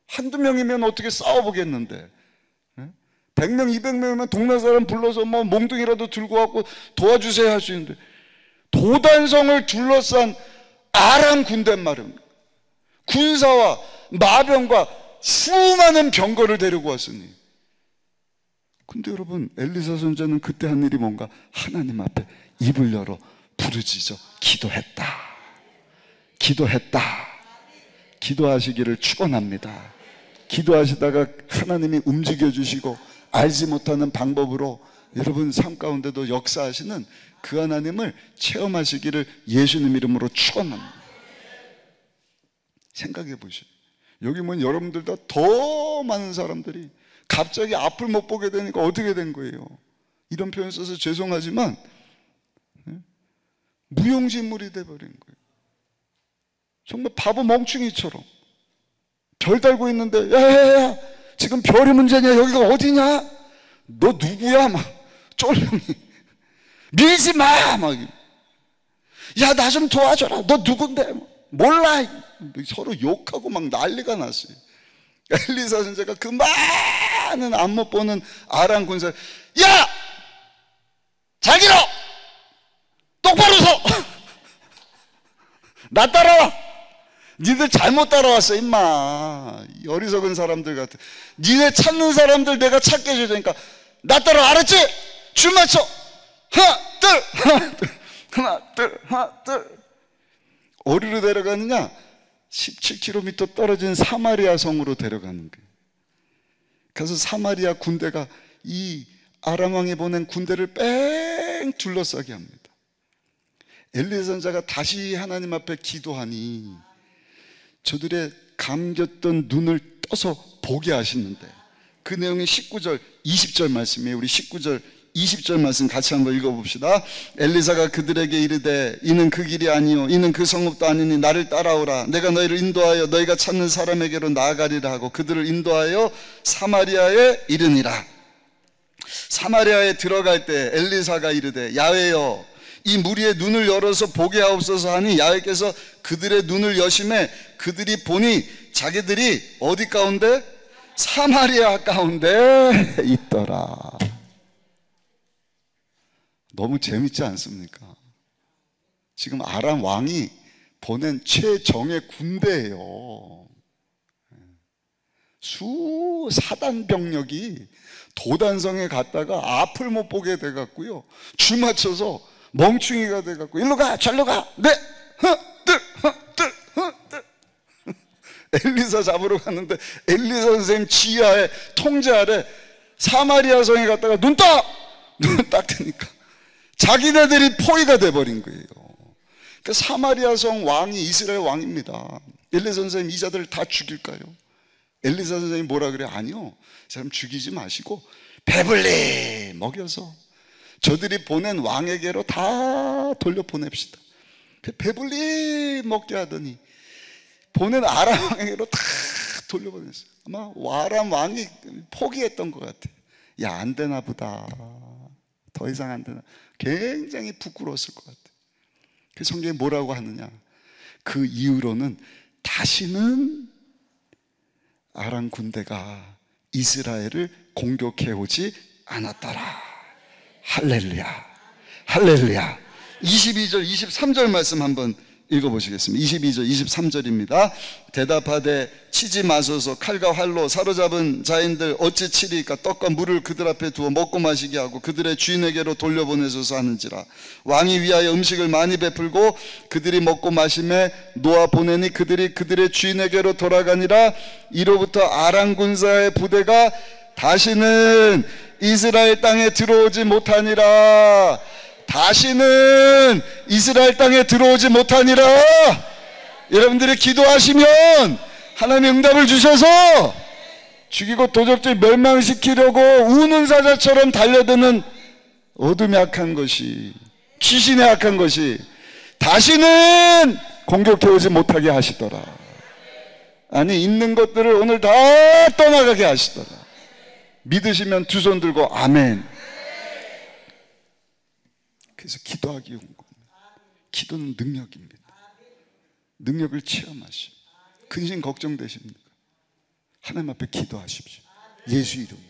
한두 명이면 어떻게 싸워보겠는데, 100명, 200명이면 동네 사람 불러서 뭐 몽둥이라도 들고 와서 도와주세요 할 수 있는데, 도단성을 둘러싼 아람 군대 말입니다. 군사와 마병과 수많은 병거를 데리고 왔으니. 근데 여러분, 엘리사 선지자는 그때 한 일이 뭔가? 하나님 앞에 입을 열어 부르짖어 기도했다. 기도했다. 기도하시기를 축원합니다. 기도하시다가 하나님이 움직여 주시고 알지 못하는 방법으로 여러분 삶 가운데도 역사하시는 그 하나님을 체험하시기를 예수님 이름으로 축원합니다. 생각해 보시죠. 여기 뭐 여러분들보다 더 많은 사람들이 갑자기 앞을 못 보게 되니까 어떻게 된 거예요? 이런 표현 써서 죄송하지만 무용지물이 돼버린 거예요. 정말 바보 멍충이처럼 별 달고 있는데, 야야야, 지금 별이 문제냐? 여기가 어디냐? 너 누구야? 막 쫄병이 밀지 마! 막 야, 나 좀 도와줘라. 너 누군데? 몰라. 서로 욕하고 막 난리가 났어요. 엘리사 선지자가 그 많은 안 못 보는 아람 군사, 야! 잘 들어! 똑바로 서! 나 따라와! 니들 잘못 따라왔어 임마. 어리석은 사람들 같아. 니네 찾는 사람들 내가 찾게 해줘야 되니까 나 따라와. 알았지? 줄 맞춰. 하나 둘 하나 둘 하나 둘 하나 둘. 어디로 데려가느냐? 17km 떨어진 사마리아 성으로 데려가는 거예요. 그래서 사마리아 군대가 이 아람 왕이 보낸 군대를 뺑 둘러싸게 합니다. 엘리사 선지자가 다시 하나님 앞에 기도하니 저들의 감겼던 눈을 떠서 보게 하시는데, 그 내용이 19절 20절 말씀이에요. 우리 19절 20절 말씀 같이 한번 읽어봅시다. 엘리사가 그들에게 이르되 이는 그 길이 아니요 이는 그 성읍도 아니니 나를 따라오라. 내가 너희를 인도하여 너희가 찾는 사람에게로 나아가리라 하고 그들을 인도하여 사마리아에 이르니라. 사마리아에 들어갈 때 엘리사가 이르되 야훼여 이 무리의 눈을 열어서 보게 하옵소서 하니 야훼께서 그들의 눈을 여심해 그들이 보니 자기들이 어디 가운데? 사마리아 가운데 있더라. 너무 재밌지 않습니까? 지금 아람 왕이 보낸 최정예 군대예요. 수사단 병력이 도단성에 갔다가 앞을 못 보게 돼갖고요, 줄 맞춰서 멍충이가 돼갖고 일로 가 절로 가 네 엘리사 잡으러 갔는데 엘리사 선생님 지하에 통제 아래 사마리아 성에 갔다가 눈 딱 뜨니까 자기네들이 포위가 돼버린 거예요. 그러니까 사마리아 성 왕이 이스라엘 왕입니다. 엘리사 선생님 이 자들을 다 죽일까요? 엘리사 선생님이 뭐라 그래? 아니요, 이 사람 죽이지 마시고 배불리 먹여서 저들이 보낸 왕에게로 다 돌려보냅시다. 배불리 먹게 하더니 보낸 아람 왕에게로 다 돌려보냈어요. 아마 아람 왕이 포기했던 것 같아요. 야, 안 되나 보다. 더 이상 안 되나. 굉장히 부끄러웠을 것 같아요. 그 성경에 뭐라고 하느냐? 그 이후로는 다시는 아람 군대가 이스라엘을 공격해 오지 않았더라. 할렐루야, 할렐루야. 22절 23절 말씀 한번 읽어보시겠습니다. 22절 23절입니다 대답하되 치지 마소서. 칼과 활로 사로잡은 자인들 어찌 치리까. 떡과 물을 그들 앞에 두어 먹고 마시게 하고 그들의 주인에게로 돌려보내소서 하는지라. 왕이 위하여 음식을 많이 베풀고 그들이 먹고 마심에 놓아 보내니 그들이 그들의 주인에게로 돌아가니라. 이로부터 아람 군사의 부대가 다시는 이스라엘 땅에 들어오지 못하니라. 다시는 이스라엘 땅에 들어오지 못하니라. 여러분들이 기도하시면 하나님 응답을 주셔서 죽이고 도적질 멸망시키려고 우는 사자처럼 달려드는 어둠의 악한 것이, 귀신의 악한 것이 다시는 공격해오지 못하게 하시더라. 아니, 있는 것들을 오늘 다 떠나가게 하시더라. 믿으시면 두 손 들고 아멘. 그래서 기도하기 온 겁니다. 기도는 능력입니다. 능력을 체험하시오. 근심 걱정되십니까? 하나님 앞에 기도하십시오. 예수 이름으로.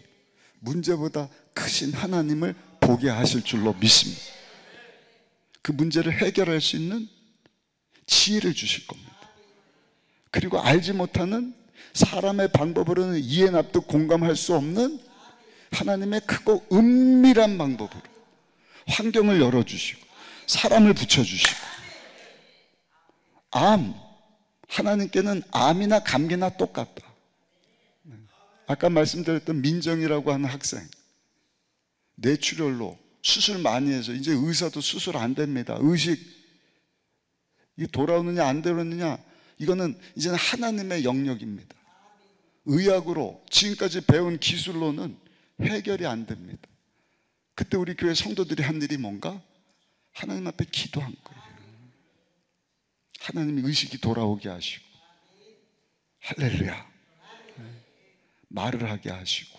문제보다 크신 하나님을 보게 하실 줄로 믿습니다. 그 문제를 해결할 수 있는 지혜를 주실 겁니다. 그리고 알지 못하는 사람의 방법으로는 이해 납득 공감할 수 없는 하나님의 크고 은밀한 방법으로 환경을 열어주시고 사람을 붙여주시고. 하나님께는 암이나 감기나 똑같다. 아까 말씀드렸던 민정이라고 하는 학생, 뇌출혈로 수술 많이 해서 이제 의사도 수술 안 됩니다. 의식 이게 돌아오느냐 안 돌아오느냐, 이거는 이제는 하나님의 영역입니다. 의학으로 지금까지 배운 기술로는 해결이 안 됩니다. 그때 우리 교회 성도들이 한 일이 뭔가? 하나님 앞에 기도한 거예요. 하나님이 의식이 돌아오게 하시고, 할렐루야, 말을 하게 하시고,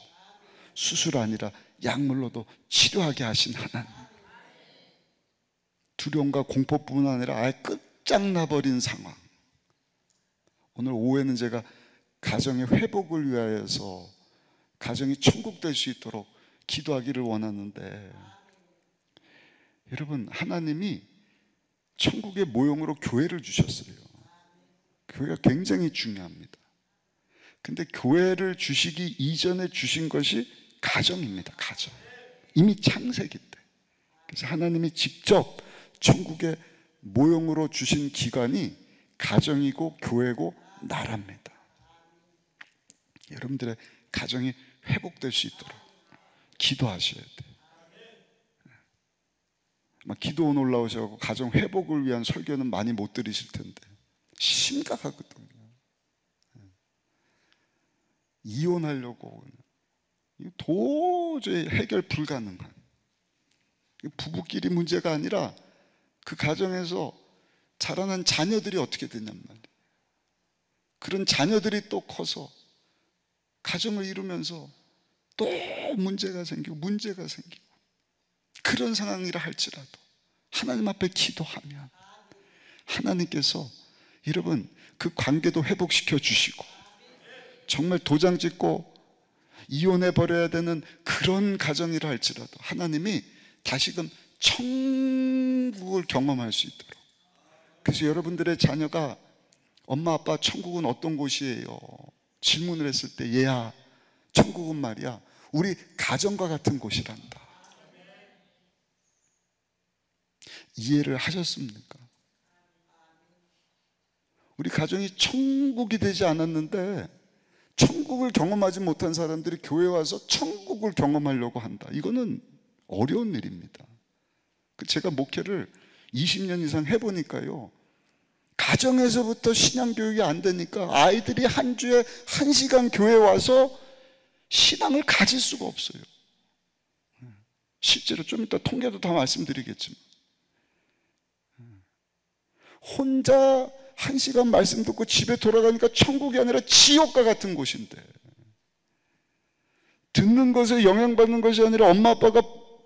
수술 아니라 약물로도 치료하게 하신 하나님. 두려움과 공포뿐만 아니라 아예 끝장나버린 상황. 오늘 오후에는 제가 가정의 회복을 위하여서 가정이 천국 될 수 있도록 기도하기를 원하는데, 여러분, 하나님이 천국의 모형으로 교회를 주셨어요. 교회가 굉장히 중요합니다. 근데 교회를 주시기 이전에 주신 것이 가정입니다. 가정. 이미 창세기 때. 그래서 하나님이 직접 천국의 모형으로 주신 기관이 가정이고 교회고 나라입니다. 여러분들의 가정이 회복될 수 있도록 기도하셔야 돼요. 막 기도원 올라오셔서 가정 회복을 위한 설교는 많이 못 들으실 텐데 심각하거든요. 이혼하려고 도저히 해결 불가능한, 부부끼리 문제가 아니라 그 가정에서 자라난 자녀들이 어떻게 되냔 말이에요. 그런 자녀들이 또 커서 가정을 이루면서 또 문제가 생기고 그런 상황이라 할지라도 하나님 앞에 기도하면 하나님께서 여러분 그 관계도 회복시켜 주시고, 정말 도장 찍고 이혼해 버려야 되는 그런 가정이라 할지라도 하나님이 다시금 천국을 경험할 수 있도록. 그래서 여러분들의 자녀가 엄마 아빠 천국은 어떤 곳이에요? 질문을 했을 때 얘야, 천국은 말이야 우리 가정과 같은 곳이란다. 이해를 하셨습니까? 우리 가정이 천국이 되지 않았는데 천국을 경험하지 못한 사람들이 교회 와서 천국을 경험하려고 한다. 이거는 어려운 일입니다. 제가 목회를 20년 이상 해보니까요, 가정에서부터 신앙교육이 안 되니까 아이들이 한 주에 1시간 교회 와서 신앙을 가질 수가 없어요. 실제로 좀 이따 통계도 다 말씀드리겠지만 혼자 1시간 말씀 듣고 집에 돌아가니까 천국이 아니라 지옥과 같은 곳인데, 듣는 것에 영향받는 것이 아니라 엄마 아빠가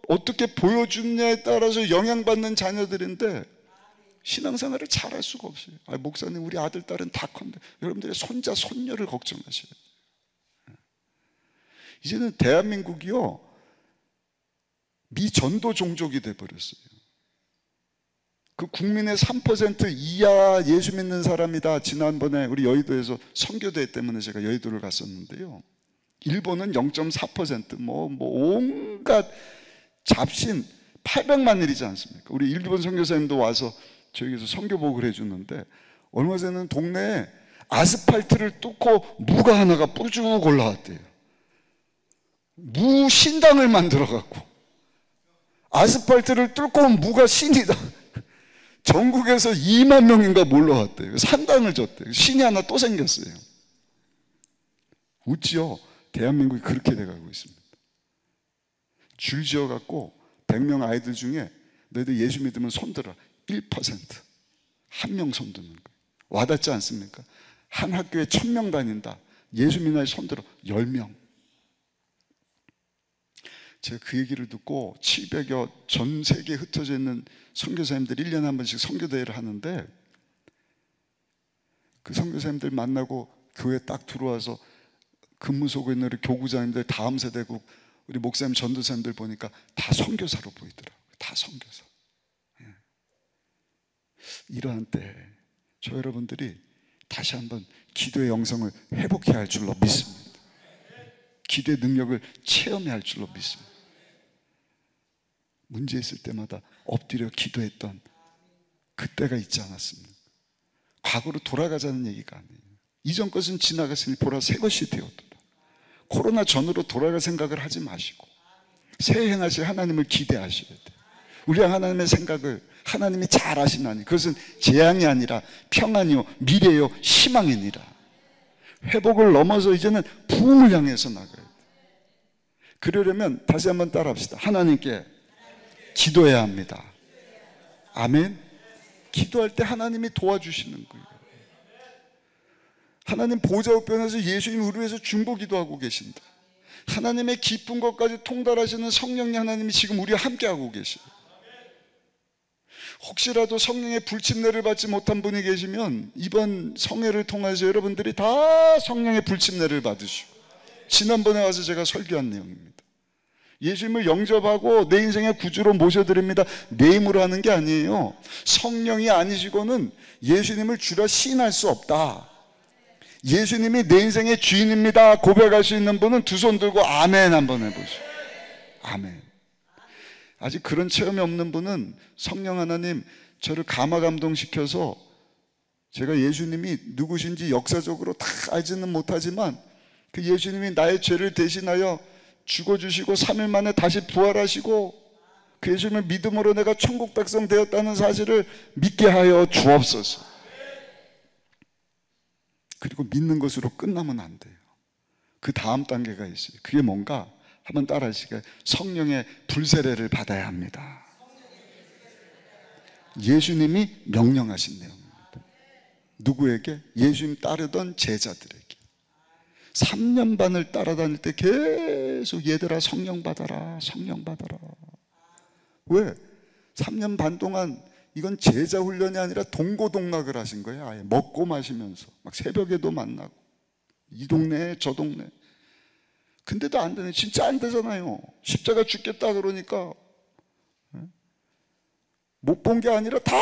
어떻게 보여주느냐에 따라서 영향받는 자녀들인데 신앙생활을 잘할 수가 없어요. 목사님 우리 아들 딸은 다 컸는데 여러분들의 손자 손녀를 걱정하셔야 돼요. 이제는 대한민국이요 미전도 종족이 돼버렸어요. 그 국민의 3% 이하 예수 믿는 사람이다. 지난번에 우리 여의도에서 선교대 때문에 제가 여의도를 갔었는데요, 일본은 0.4%, 온갖 잡신 800만 일이지 않습니까? 우리 일본 선교사님도 와서 저기서 선교복을 해주는데, 얼마 전에는 동네에 아스팔트를 뚫고 무가 하나가 뿔쭉 올라왔대요. 무 신당을 만들어갖고, 아스팔트를 뚫고 온 무가 신이다. 전국에서 2만 명인가 몰려왔대요. 산당을 줬대요. 신이 하나 또 생겼어요. 웃지요? 대한민국이 그렇게 돼가고 있습니다. 줄 지어갖고 100명 아이들 중에 너희들 예수 믿으면 손들어. 1%. 한 명 손드는 거예요. 와닿지 않습니까? 한 학교에 1000명 다닌다. 예수 믿는 아이 손들어. 10명. 제가 그 얘기를 듣고 700여 전 세계에 흩어져 있는 선교사님들이 1년에 한 번씩 선교대회를 하는데, 그 선교사님들 만나고 교회에 딱 들어와서 근무 속에 있는 우리 교구장님들, 다음 세대국 우리 목사님, 전도사님들 보니까 다 선교사로 보이더라고요. 다 선교사. 이러한 때 저 여러분들이 다시 한번 기도의 영성을 회복해야 할 줄로 믿습니다. 기도의 능력을 체험해야 할 줄로 믿습니다. 문제 있을 때마다 엎드려 기도했던 그때가 있지 않았습니까? 과거로 돌아가자는 얘기가 아니에요. 이전 것은 지나갔으니 보라 새 것이 되었도다. 코로나 전으로 돌아갈 생각을 하지 마시고 새해 행하실 하나님을 기대하셔야 돼요. 우리 하나님의 생각을 하나님이 잘 아시나니 그것은 재앙이 아니라 평안이요 미래요 희망이니라. 회복을 넘어서 이제는 부흥을 향해서 나가야 돼요. 그러려면 다시 한번 따라합시다. 하나님께 기도해야 합니다. 아멘. 기도할 때 하나님이 도와주시는 거예요. 하나님 보좌 우편에서 예수님 우리 위해서 중보기도하고 계신다. 하나님의 깊은 것까지 통달하시는 성령님 하나님이 지금 우리와 함께하고 계세요. 혹시라도 성령의 불침례를 받지 못한 분이 계시면 이번 성회를 통해서 여러분들이 다 성령의 불침례를 받으시고, 지난번에 와서 제가 설교한 내용입니다. 예수님을 영접하고 내 인생의 구주로 모셔드립니다. 내 힘으로 하는 게 아니에요. 성령이 아니시고는 예수님을 주라 시인할 수 없다. 예수님이 내 인생의 주인입니다 고백할 수 있는 분은 두 손 들고 아멘 한번 해보시죠. 아멘. 아직 그런 체험이 없는 분은 성령 하나님 저를 감화 감동시켜서, 제가 예수님이 누구신지 역사적으로 다 알지는 못하지만 그 예수님이 나의 죄를 대신하여 죽어주시고 3일 만에 다시 부활하시고 그 예수님의 믿음으로 내가 천국 백성 되었다는 사실을 믿게 하여 주옵소서. 그리고 믿는 것으로 끝나면 안 돼요. 그 다음 단계가 있어요. 그게 뭔가? 한번 따라 하시겠어요? 성령의 불세례를 받아야 합니다. 예수님이 명령하신 내용입니다. 누구에게? 예수님 따르던 제자들에게. 3년 반을 따라다닐 때 계속 얘들아 성령 받아라, 성령 받아라. 왜? 3년 반 동안 이건 제자 훈련이 아니라 동고동락을 하신 거예요. 아예 먹고 마시면서 막 새벽에도 만나고 이 동네 저 동네. 근데도 안 되네. 진짜 안 되잖아요. 십자가 죽겠다 그러니까 못 본 게 아니라 다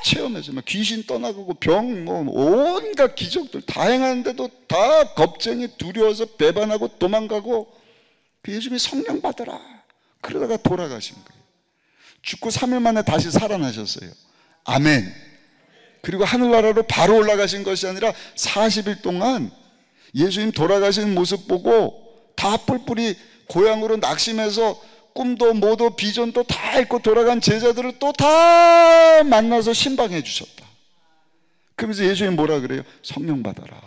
체험해서 막 귀신 떠나가고 병 온갖 기적들 다 행하는데도 다 겁쟁이 두려워서 배반하고 도망가고, 그 예수님이 성령 받아라 그러다가 돌아가신 거예요. 죽고 3일 만에 다시 살아나셨어요. 아멘. 그리고 하늘나라로 바로 올라가신 것이 아니라 40일 동안 예수님 돌아가신 모습 보고 다 뿔뿔이 고향으로 낙심해서 꿈도 뭐도 비전도 다 잃고 돌아간 제자들을 또 다 만나서 신방해 주셨다. 그러면서 예수님 뭐라 그래요? 성령 받아라.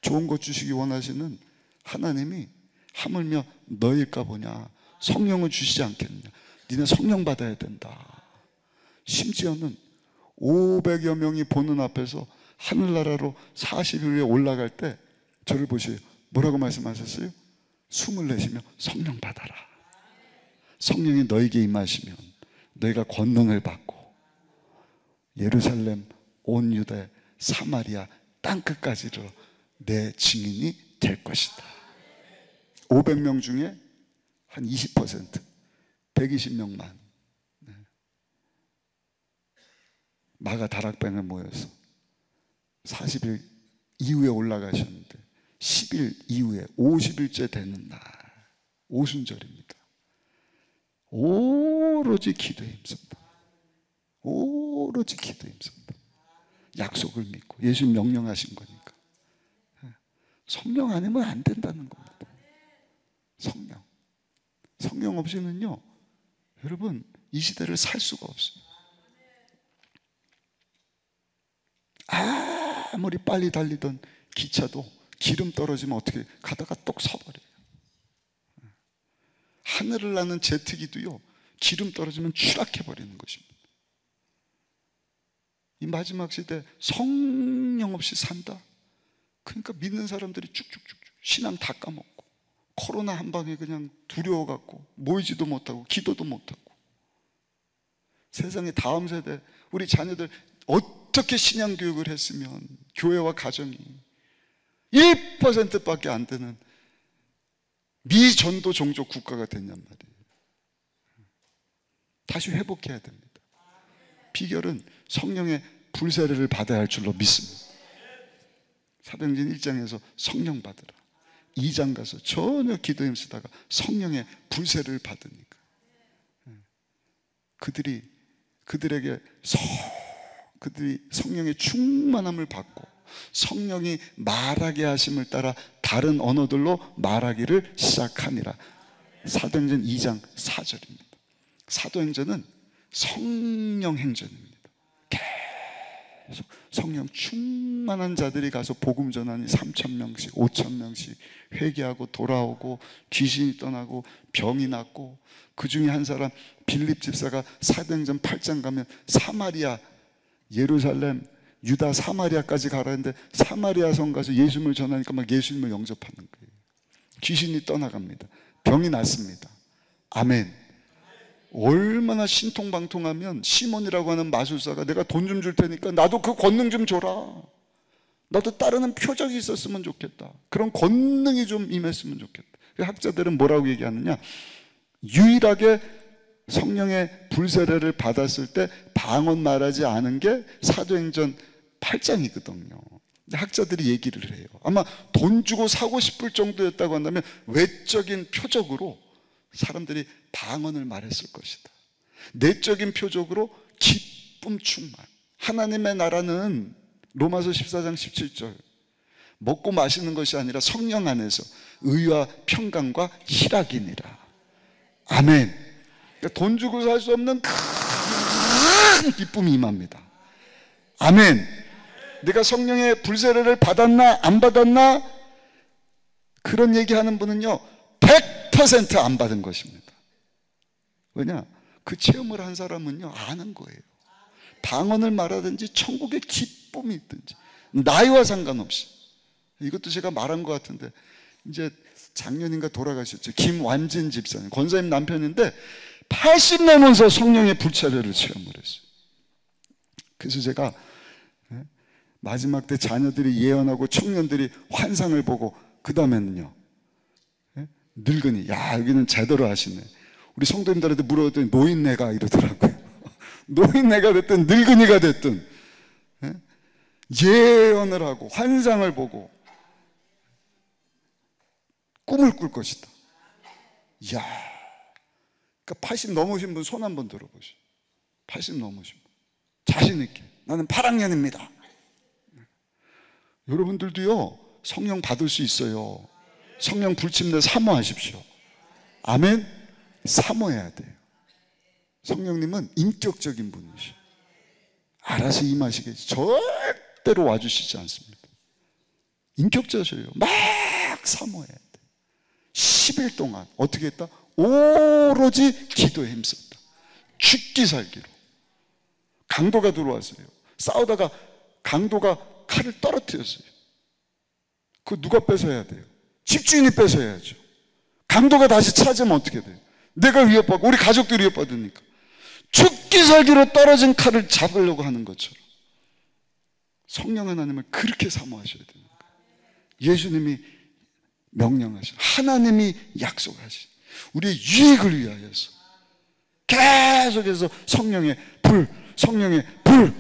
좋은 것 주시기 원하시는 하나님이 하물며 너일까 보냐, 성령을 주시지 않겠느냐, 니네 성령 받아야 된다. 심지어는 500여 명이 보는 앞에서 하늘나라로 40일 후에 올라갈 때 저를 보시고 뭐라고 말씀하셨어요? 숨을 내쉬며 성령 받아라. 성령이 너에게 임하시면 너희가 권능을 받고 예루살렘, 온 유대, 사마리아 땅끝까지로 내 증인이 될 것이다. 500명 중에 한 20%, 120명만 마가 다락방에 모여서 40일 이후에 올라가셨는데 10일 이후에 50일째 되는 날 오순절입니다. 오로지 기도에 힘쓴다. 오로지 기도에 힘쓴다. 약속을 믿고 예수 명령하신 거니까. 성령 아니면 안 된다는 겁니다. 성령 없이는요, 여러분 이 시대를 살 수가 없어요. 아무리 빨리 달리던 기차도 기름 떨어지면 어떻게 가다가 똑 서버려요. 하늘을 나는 제트기도요, 기름 떨어지면 추락해버리는 것입니다. 이 마지막 시대 성령 없이 산다. 그러니까 믿는 사람들이 쭉쭉쭉 신앙 다 까먹고 코로나 한 방에 그냥 두려워갖고 모이지도 못하고 기도도 못하고. 세상의 다음 세대 우리 자녀들 어떻게 신앙 교육을 했으면 교회와 가정이 1%밖에 안 되는 미전도 종족 국가가 됐냔 말이에요. 다시 회복해야 됩니다. 비결은 성령의 불세례를 받아야 할 줄로 믿습니다. 사도행전 1장에서 성령 받으라, 2장 가서 전혀 기도 힘쓰다가 성령의 불세례를 받으니까 그들이 성령의 충만함을 받고 성령이 말하게 하심을 따라 다른 언어들로 말하기를 시작하니라. 사도행전 2장 4절입니다. 사도행전은 성령 행전입니다. 계속 성령 충만한 자들이 가서 복음 전하니 3,000명씩 5,000명씩 회개하고 돌아오고 귀신이 떠나고 병이 낫고, 그 중에 한 사람 빌립 집사가 사도행전 8장 가면 사마리아, 예루살렘, 유다 사마리아까지 가라는데 사마리아 성 가서 예수님을 전하니까 막 예수님을 영접하는 거예요. 귀신이 떠나갑니다. 병이 낫습니다. 아멘. 얼마나 신통방통하면 시몬이라고 하는 마술사가 내가 돈 좀 줄 테니까 나도 그 권능 좀 줘라, 나도 따르는 표적이 있었으면 좋겠다, 그런 권능이 좀 임했으면 좋겠다. 학자들은 뭐라고 얘기하느냐, 유일하게 성령의 불세례를 받았을 때 방언 말하지 않은 게 사도행전 8장이거든요. 근데 학자들이 얘기를 해요. 아마 돈 주고 사고 싶을 정도였다고 한다면 외적인 표적으로 사람들이 방언을 말했을 것이다. 내적인 표적으로 기쁨 충만. 하나님의 나라는 로마서 14장 17절 먹고 마시는 것이 아니라 성령 안에서 의와 평강과 희락이니라. 아멘. 그러니까 돈 주고 살 수 없는 큰 기쁨이 임합니다. 아멘. 내가 성령의 불세례를 받았나 안 받았나 그런 얘기하는 분은요 100% 안 받은 것입니다. 왜냐? 그 체험을 한 사람은요 아는 거예요. 방언을 말하든지 천국의 기쁨이 있든지 나이와 상관없이. 이것도 제가 말한 것 같은데 이제 작년인가 돌아가셨죠. 김완진 집사님, 권사님 남편인데 80 넘어서 성령의 불세례를 체험을 했어요. 그래서 제가 마지막 때 자녀들이 예언하고 청년들이 환상을 보고 그 다음에는요 늙은이, 야 여기는 제대로 하시네. 우리 성도님들한테 물어봤더니 노인네가 이러더라고요. 노인네가 됐든 늙은이가 됐든 예언을 하고 환상을 보고 꿈을 꿀 것이다. 이야, 그러니까 80 넘으신 분 손 한번 들어보시오. 80 넘으신 분 자신 있게 나는 8학년입니다. 여러분들도요 성령 받을 수 있어요. 성령 불침내 사모하십시오. 아멘. 사모해야 돼요. 성령님은 인격적인 분이시오. 알아서 임하시겠지 절대로 와주시지 않습니다. 인격자셔요. 막 사모해야 돼. 10일 동안 어떻게 했다? 오로지 기도에 힘썼다. 죽기 살기로. 강도가 들어왔어요. 싸우다가 강도가 칼을 떨어뜨렸어요. 그거 누가 뺏어야 돼요? 집주인이 뺏어야죠. 강도가 다시 찾으면 어떻게 돼요? 내가 위협받고 우리 가족들이 위협받으니까 죽기 살기로 떨어진 칼을 잡으려고 하는 것처럼 성령 하나님을 그렇게 사모하셔야 됩니다. 예수님이 명령하신, 하나님이 약속하신 우리의 유익을 위하여서 계속해서 성령의 불, 성령의 불,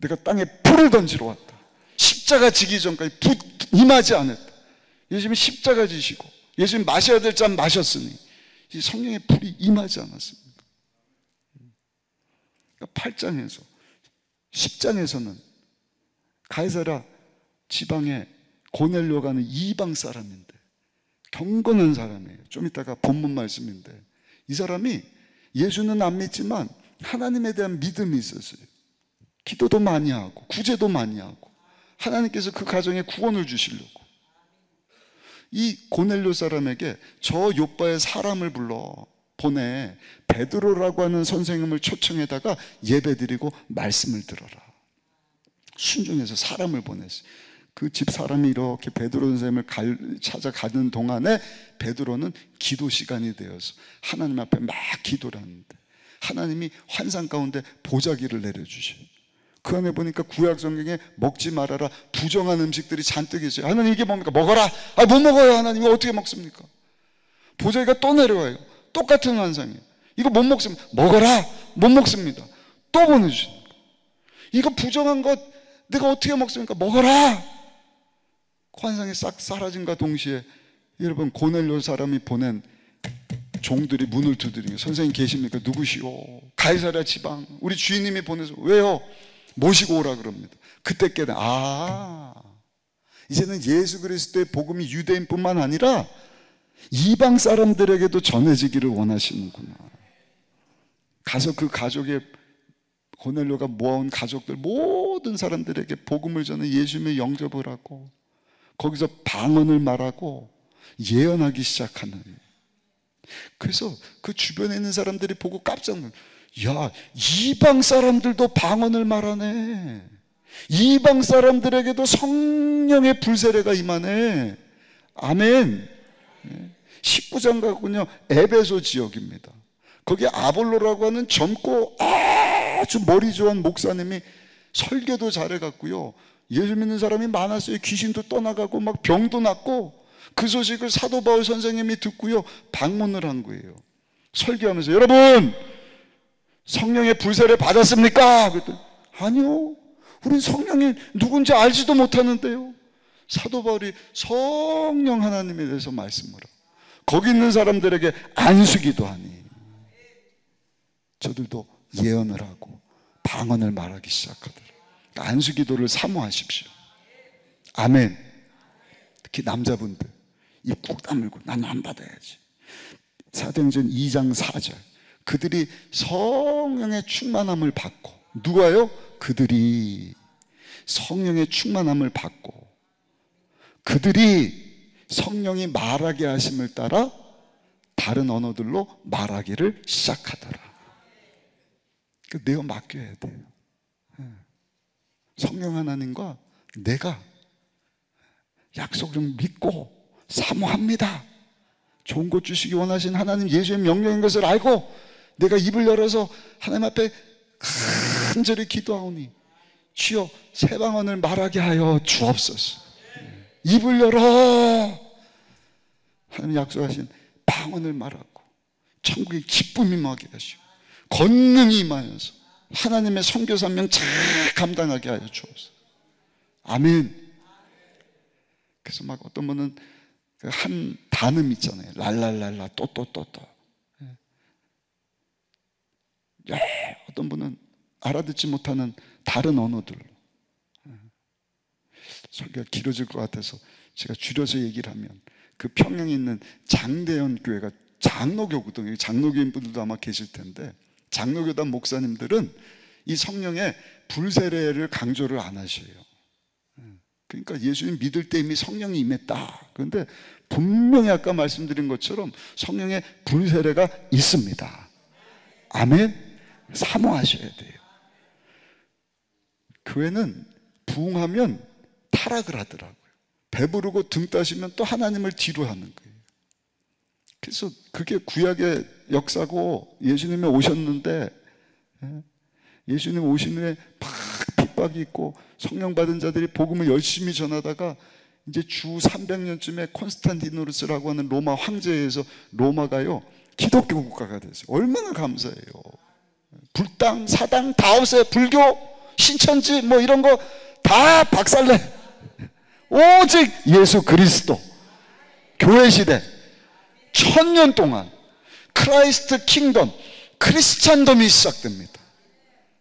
내가 땅에 불을 던지러 왔다. 십자가 지기 전까지 임하지 않았다. 예수님이 십자가 지시고 예수님 마셔야 될 잔 마셨으니 이 성령의 불이 임하지 않았습니다. 8장에서 10장에서는 가이사랴 지방에 고넬료가 하는 이방 사람인데 경건한 사람이에요. 좀 이따가 본문 말씀인데 이 사람이 예수는 안 믿지만 하나님에 대한 믿음이 있었어요. 기도도 많이 하고 구제도 많이 하고 하나님께서 그 가정에 구원을 주시려고 이 고넬료 사람에게 저 요바의 사람을 불러 보내 베드로라고 하는 선생님을 초청해다가 예배드리고 말씀을 들어라. 순종해서 사람을 보냈어요. 그 집 사람이 이렇게 베드로 선생님을 찾아가는 동안에 베드로는 기도 시간이 되어서 하나님 앞에 막 기도를 하는데 하나님이 환상 가운데 보자기를 내려주셔요. 그 안에 보니까 구약 성경에 먹지 말아라 부정한 음식들이 잔뜩 있어요. 하나님 이게 뭡니까? 먹어라. 못 먹어요. 하나님이 어떻게 먹습니까? 보자기가 또 내려와요. 똑같은 환상이에요. 이거 못 먹습니다. 먹어라. 못 먹습니다. 또 보내주시는 거예요. 이거 부정한 것 내가 어떻게 먹습니까? 먹어라. 환상이 싹 사라진과 동시에 여러분 고넬료 사람이 보낸 종들이 문을 두드리며 선생님 계십니까? 누구시오? 가이사랴 지방 우리 주인님이 보내서 왜요? 모시고 오라 그럽니다. 그때 깨달아 이제는 예수 그리스도의 복음이 유대인뿐만 아니라 이방 사람들에게도 전해지기를 원하시는구나. 가서 그 가족의 고넬료가 모아온 가족들 모든 사람들에게 복음을 전해 예수님의 영접을 하고 거기서 방언을 말하고 예언하기 시작하는. 그래서 그 주변에 있는 사람들이 보고 깜짝 놀라요. 야, 이방 사람들도 방언을 말하네. 이방 사람들에게도 성령의 불세례가 임하네. 아멘. 19장 가군요 에베소 지역입니다. 거기 아볼로라고 하는 젊고 아주 머리 좋은 목사님이 설교도 잘해갖고요 예수 믿는 사람이 많았어요. 귀신도 떠나가고 막 병도 낫고 그 소식을 사도 바울 선생님이 듣고요 방문을 한 거예요. 설교하면서 여러분 성령의 불세례 받았습니까? 그랬더니 아니요 우린 성령이 누군지 알지도 못하는데요. 사도 바울이 성령 하나님에 대해서 말씀을 하고 거기 있는 사람들에게 안수기도 하니 저들도 예언을 하고 방언을 말하기 시작하더라. 안수기도를 사모하십시오. 아멘. 특히 남자분들 입 꾹 다물고 나는 안 받아야지. 사도행전 2장 4절 그들이 성령의 충만함을 받고 누가요? 그들이 성령의 충만함을 받고 그들이 성령이 말하게 하심을 따라 다른 언어들로 말하기를 시작하더라. 내어 맡겨야 돼요. 성령 하나님과 내가 약속을 믿고 사모합니다. 좋은 것 주시기 원하신 하나님 예수의 명령인 것을 알고 내가 입을 열어서 하나님 앞에 간절히 기도하오니 주여 새 방언을 말하게 하여 주옵소서. 입을 열어 하나님 약속하신 방언을 말하고 천국의 기쁨이 임하게 하시고 권능이 임하여서 하나님의 선교 사명 잘 감당하게 하여 주옵소서. 아멘. 그래서 막 어떤 분은 한 단음 있잖아요. 랄랄랄라 또또또또. 어떤 분은 알아듣지 못하는 다른 언어들로. 설교가 길어질 것 같아서 제가 줄여서 얘기를 하면 그 평양에 있는 장대현 교회가 장로교거든요. 장로교인 분들도 아마 계실 텐데 장로교단 목사님들은 이 성령의 불세례를 강조를 안 하셔요. 그러니까 예수님 믿을 때 이미 성령이 임했다. 그런데 분명히 아까 말씀드린 것처럼 성령의 불세례가 있습니다. 아멘. 사모하셔야 돼요. 교회는 부흥하면 타락을 하더라고요. 배부르고 등 따시면 또 하나님을 뒤로 하는 거예요. 그래서 그게 구약의 역사고 예수님이 오셨는데 예수님 오신 후에 막 핍박이 있고 성령 받은 자들이 복음을 열심히 전하다가 이제 주 300년쯤에 콘스탄티누스라고 하는 로마 황제에 의해서 로마가요 기독교 국가가 됐어요. 얼마나 감사해요. 불당, 사당 다 없어요. 불교 신천지 뭐 이런 거 다 박살내. 오직 예수 그리스도. 교회 시대 1000년 동안 크라이스트 킹덤, 크리스찬덤이 시작됩니다.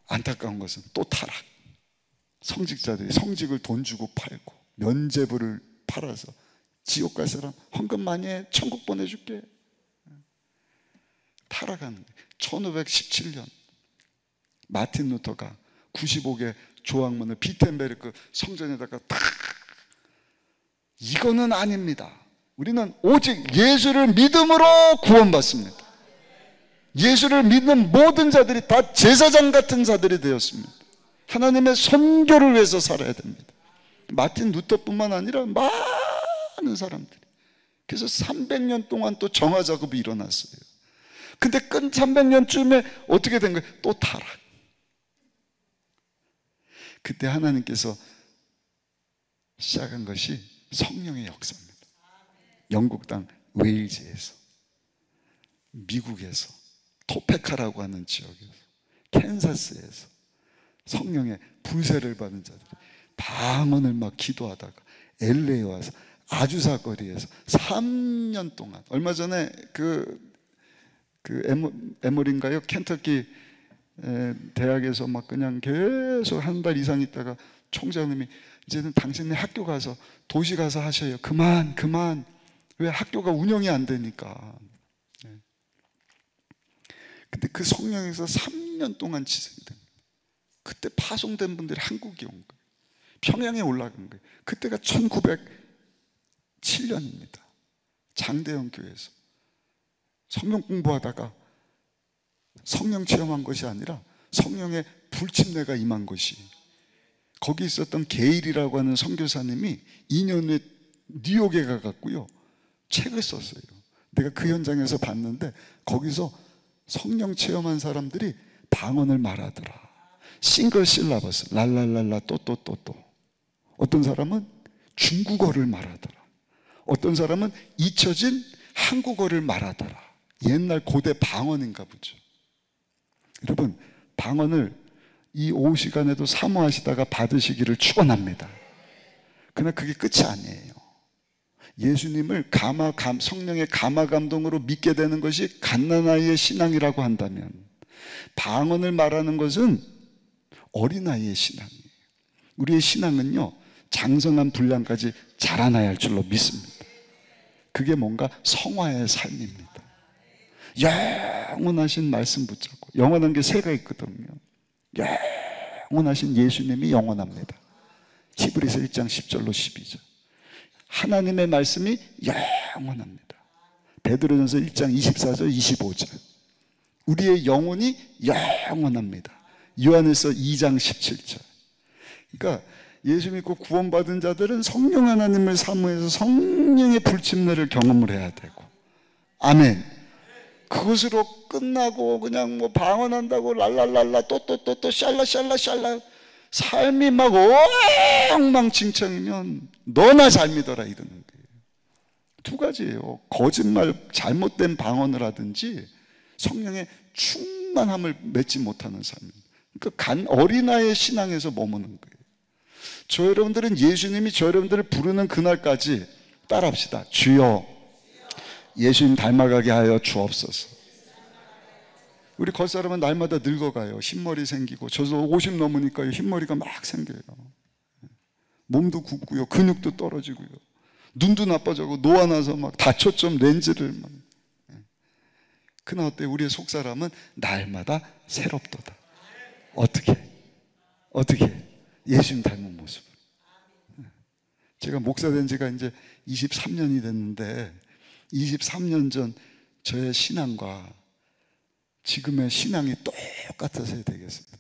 안타까운 것은 또 타락. 성직자들이 성직을 돈 주고 팔고 면죄부를 팔아서 지옥 갈 사람 헌금 많이 해, 천국 보내줄게. 타락하는 거예요. 1517년 마틴 루터가 95개 조항문을 비텐베르크 성전에다가 탁, 이거는 아닙니다. 우리는 오직 예수를 믿음으로 구원받습니다. 예수를 믿는 모든 자들이 다 제사장 같은 자들이 되었습니다. 하나님의 선교를 위해서 살아야 됩니다. 마틴 루터뿐만 아니라 많은 사람들이. 그래서 300년 동안 또 정화 작업이 일어났어요. 근데 끈 300년쯤에 어떻게 된 거예요? 또 타락. 그때 하나님께서 시작한 것이 성령의 역사입니다. 영국 땅 웨일즈에서, 미국에서, 토페카라고 하는 지역에서, 캔사스에서 성령의 불세를 받은 자들이 방언을 막 기도하다가 LA에 와서 아주사 거리에서 3년 동안, 얼마 전에 에머리인가요? 켄터키 대학에서 막 그냥 계속 한 달 이상 있다가 총장님이 이제는 당신네 학교 가서 도시 가서 하셔요. 그만. 왜 학교가 운영이 안 되니까. 근데 그 성령에서 3년 동안 지속된, 그때 파송된 분들이 한국에 온 거예요. 평양에 올라간 거예요. 그때가 1907년입니다. 장대영 교회에서 성령 공부하다가 성령 체험한 것이 아니라 성령의 불침례가 임한 것이, 거기 있었던 게일이라고 하는 선교사님이 2년 후에 뉴욕에 가갖고요 책을 썼어요. 내가 그 현장에서 봤는데 거기서 성령 체험한 사람들이 방언을 말하더라. 싱글 실라버스, 랄랄랄라 또또또또. 어떤 사람은 중국어를 말하더라. 어떤 사람은 잊혀진 한국어를 말하더라. 옛날 고대 방언인가 보죠. 여러분, 방언을 이 오후 시간에도 사모하시다가 받으시기를 축원합니다. 그러나 그게 끝이 아니에요. 예수님을 성령의 감화 감동으로 믿게 되는 것이 갓난아이의 신앙이라고 한다면, 방언을 말하는 것은 어린아이의 신앙이에요. 우리의 신앙은요, 장성한 분량까지 자라나야 할 줄로 믿습니다. 그게 뭔가 성화의 삶입니다. 영원하신 말씀 붙잡고, 영원한 게 3가 있거든요. 영원하신 예수님이 영원합니다. 히브리서 1장 10절로 12절. 하나님의 말씀이 영원합니다. 베드로전서 1장 24절 25절. 우리의 영혼이 영원합니다. 요한일서 2장 17절. 그러니까 예수 믿고 구원받은 자들은 성령 하나님을 사모해서 성령의 불침례를 경험을 해야 되고, 아멘. 그것으로 끝나고 그냥 뭐 방언한다고 랄랄랄라 또또또또 샬라 삶이 막 엉망진창이면 너나 잘 믿어라 이러는 거예요. 2가지예요. 거짓말, 잘못된 방언을 하든지 성령의 충만함을 맺지 못하는 삶입니다. 그러니까 어린아이의 신앙에서 머무는 거예요. 저 여러분들은 예수님이 저 여러분들을 부르는 그날까지 따라합시다. 주여 예수님 닮아가게 하여 주옵소서. 우리 겉사람은 날마다 늙어가요. 흰머리 생기고, 저도 50 넘으니까 흰머리가 막 생겨요. 몸도 굽고요, 근육도 떨어지고요, 눈도 나빠져고 노안나서 막 다초점 렌즈를 막. 그러나 어때? 우리의 속사람은 날마다 새롭도다. 어떻게? 예수님 닮은 모습. 제가 목사 된 지가 이제 23년이 됐는데 23년 전 저의 신앙과 지금의 신앙이 똑같아서야 되겠습니다.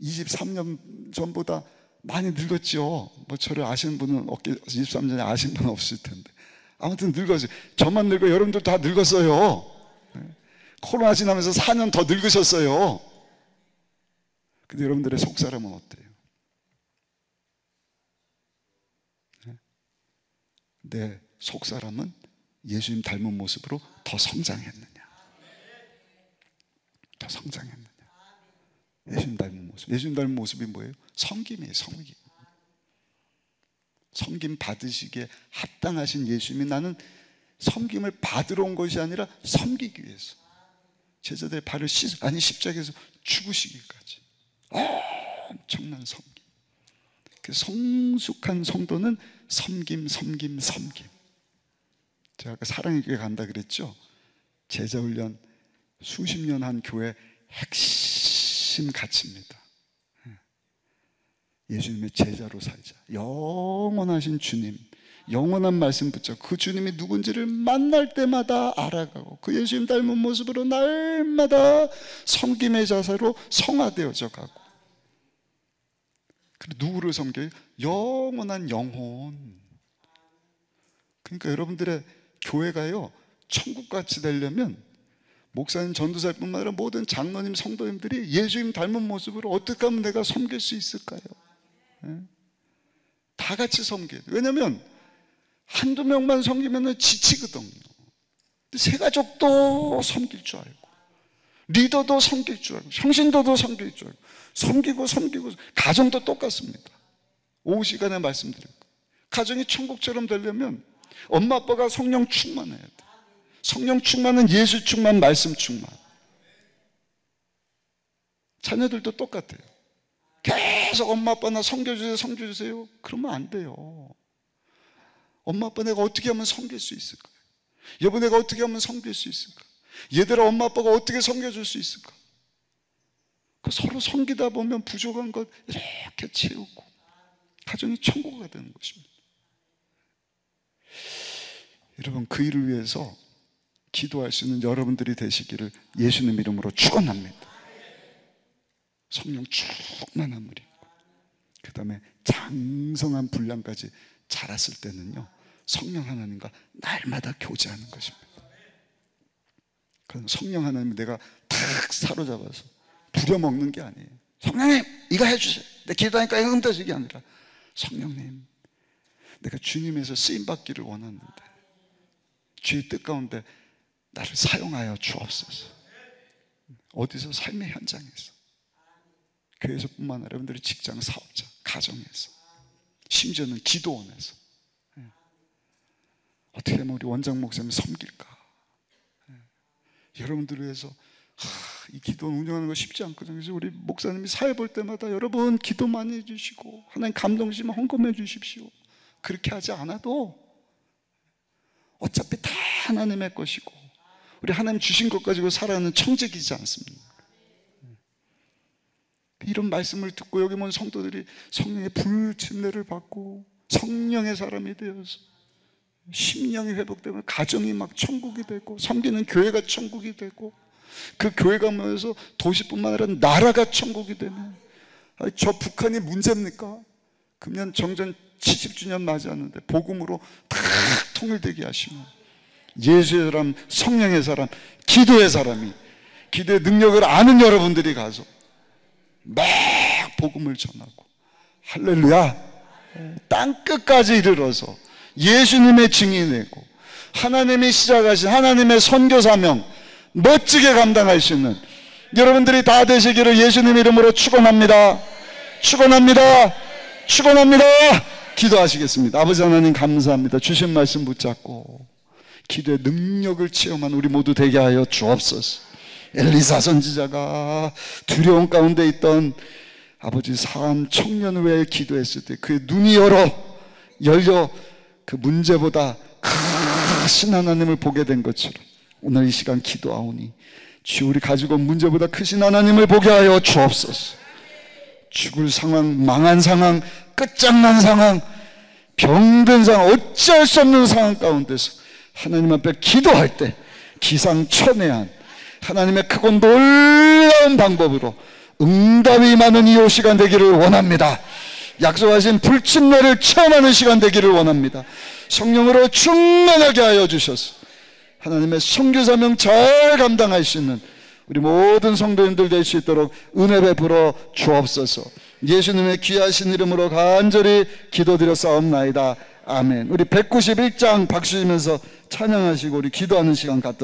23년 전보다 많이 늙었죠. 뭐 저를 아시는 분은 23년에 아시는 분은 없을 텐데, 아무튼 늙었어요. 저만 늙어, 여러분들 다 늙었어요. 코로나 지나면서 4년 더 늙으셨어요. 근데 여러분들의 속사람은 어때요? 내 속사람은 예수님 닮은 모습으로 더 성장했느냐? 예수님 닮은 모습. 예수님 닮은 모습이 뭐예요? 섬김이에요. 섬김. 섬김 받으시기에 합당하신 예수님이 나는 섬김을 받으러 온 것이 아니라 섬기기 위해서 제자들의 발을 십자가에서 죽으시기까지 엄청난 섬김. 그 성숙한 성도는 섬김. 제가 아까 사랑의 교회 간다 그랬죠? 제자훈련 수십 년 한 교회 핵심 가치입니다. 예수님의 제자로 살자. 영원하신 주님, 영원한 말씀 붙잡고 그 주님이 누군지를 만날 때마다 알아가고 그 예수님 닮은 모습으로 날마다 섬김의 자세로 성화되어져 가고. 그리고 누구를 섬겨요? 영원한 영혼. 그러니까 여러분들의 교회가요, 천국같이 되려면 목사님, 전도사뿐만 아니라 모든 장로님, 성도님들이 예수님 닮은 모습으로 어떻게 하면 내가 섬길 수 있을까요? 다 같이 섬겨야 돼요. 왜냐하면 한두 명만 섬기면 지치거든요. 세 가족도 섬길 줄 알고, 리더도 섬길 줄 알고, 형신도도 섬길 줄 알고, 섬기고 가정도 똑같습니다. 오후 시간에 말씀드렸고, 가정이 천국처럼 되려면 엄마 아빠가 성령 충만해야 돼. 성령 충만은 예수 충만, 말씀 충만. 자녀들도 똑같아요. 계속 엄마 아빠 나 섬겨주세요. 그러면 안 돼요. 엄마 아빠 내가 어떻게 하면 섬길 수 있을까? 여보 내가 어떻게 하면 섬길 수 있을까? 얘들아 엄마 아빠가 어떻게 섬겨줄 수 있을까? 서로 섬기다 보면 부족한 것 이렇게 채우고 가정이 천국가 되는 것입니다. 여러분, 그 일을 위해서 기도할 수 있는 여러분들이 되시기를 예수님 이름으로 축원합니다. 성령 충만함을 입고 그 다음에 장성한 분량까지 자랐을 때는요, 성령 하나님과 날마다 교제하는 것입니다. 그럼 성령 하나님을 내가 탁 사로잡아서 부려먹는 게 아니에요. 성령님 이거 해주세요. 내 기도하니까 이거 흔들리게 아니라, 성령님 내가 주님에서 쓰임받기를 원하는데 주의 뜻 가운데 나를 사용하여 주옵소서. 어디서? 삶의 현장에서, 교회에서뿐만 아니라 여러분들이 직장, 사업자, 가정에서, 심지어는 기도원에서 어떻게 하면 우리 원장 목사님 섬길까? 여러분들을 위해서 이 기도원 운영하는 거 쉽지 않거든요. 그래서 우리 목사님이 사회 볼 때마다 여러분 기도 많이 해주시고 하나님 감동시면 헌금해 주십시오. 그렇게 하지 않아도 어차피 다 하나님의 것이고 우리 하나님 주신 것 가지고 살아가는 청지기지 않습니까? 이런 말씀을 듣고 여기 온 성도들이 성령의 불침례를 받고 성령의 사람이 되어서 심령이 회복되면 가정이 막 천국이 되고 섬기는 교회가 천국이 되고 그 교회가 모여서 도시뿐만 아니라 나라가 천국이 되면, 저 북한이 문제입니까? 금년 정전 70주년 맞이하는데 복음으로 다 통일되게 하시면 예수의 사람, 성령의 사람, 기도의 사람이, 기도의 능력을 아는 여러분들이 가서 막 복음을 전하고 할렐루야, 땅끝까지 이르러서 예수님의 증인이 되고 하나님이 시작하신 하나님의 선교 사명 멋지게 감당할 수 있는 여러분들이 다 되시기를 예수님 이름으로 축원합니다. 축원합니다. 축원합니다. 기도하시겠습니다. 아버지 하나님 감사합니다. 주신 말씀 붙잡고 기도의 능력을 체험한 우리 모두 되게 하여 주옵소서. 엘리사 선지자가 두려움 가운데 있던 아버지 사람 청년 외에 기도했을 때 그의 눈이 열려 그 문제보다 크신 하나님을 보게 된 것처럼 오늘 이 시간 기도하오니 주 우리 가지고 온 문제보다 크신 하나님을 보게 하여 주옵소서. 죽을 상황, 망한 상황, 끝장난 상황, 병든 상황, 어찌할 수 없는 상황 가운데서 하나님 앞에 기도할 때 기상천외한 하나님의 크고 놀라운 방법으로 응답이 많은 이 시간 되기를 원합니다. 약속하신 불침례를 체험하는 시간 되기를 원합니다. 성령으로 충만하게 하여 주셔서 하나님의 선교사명 잘 감당할 수 있는 우리 모든 성도님들 될 수 있도록 은혜 베풀어 주옵소서. 예수님의 귀하신 이름으로 간절히 기도드렸사옵나이다. 아멘. 우리 191장 박수 치면서 찬양하시고 우리 기도하는 시간 갖도록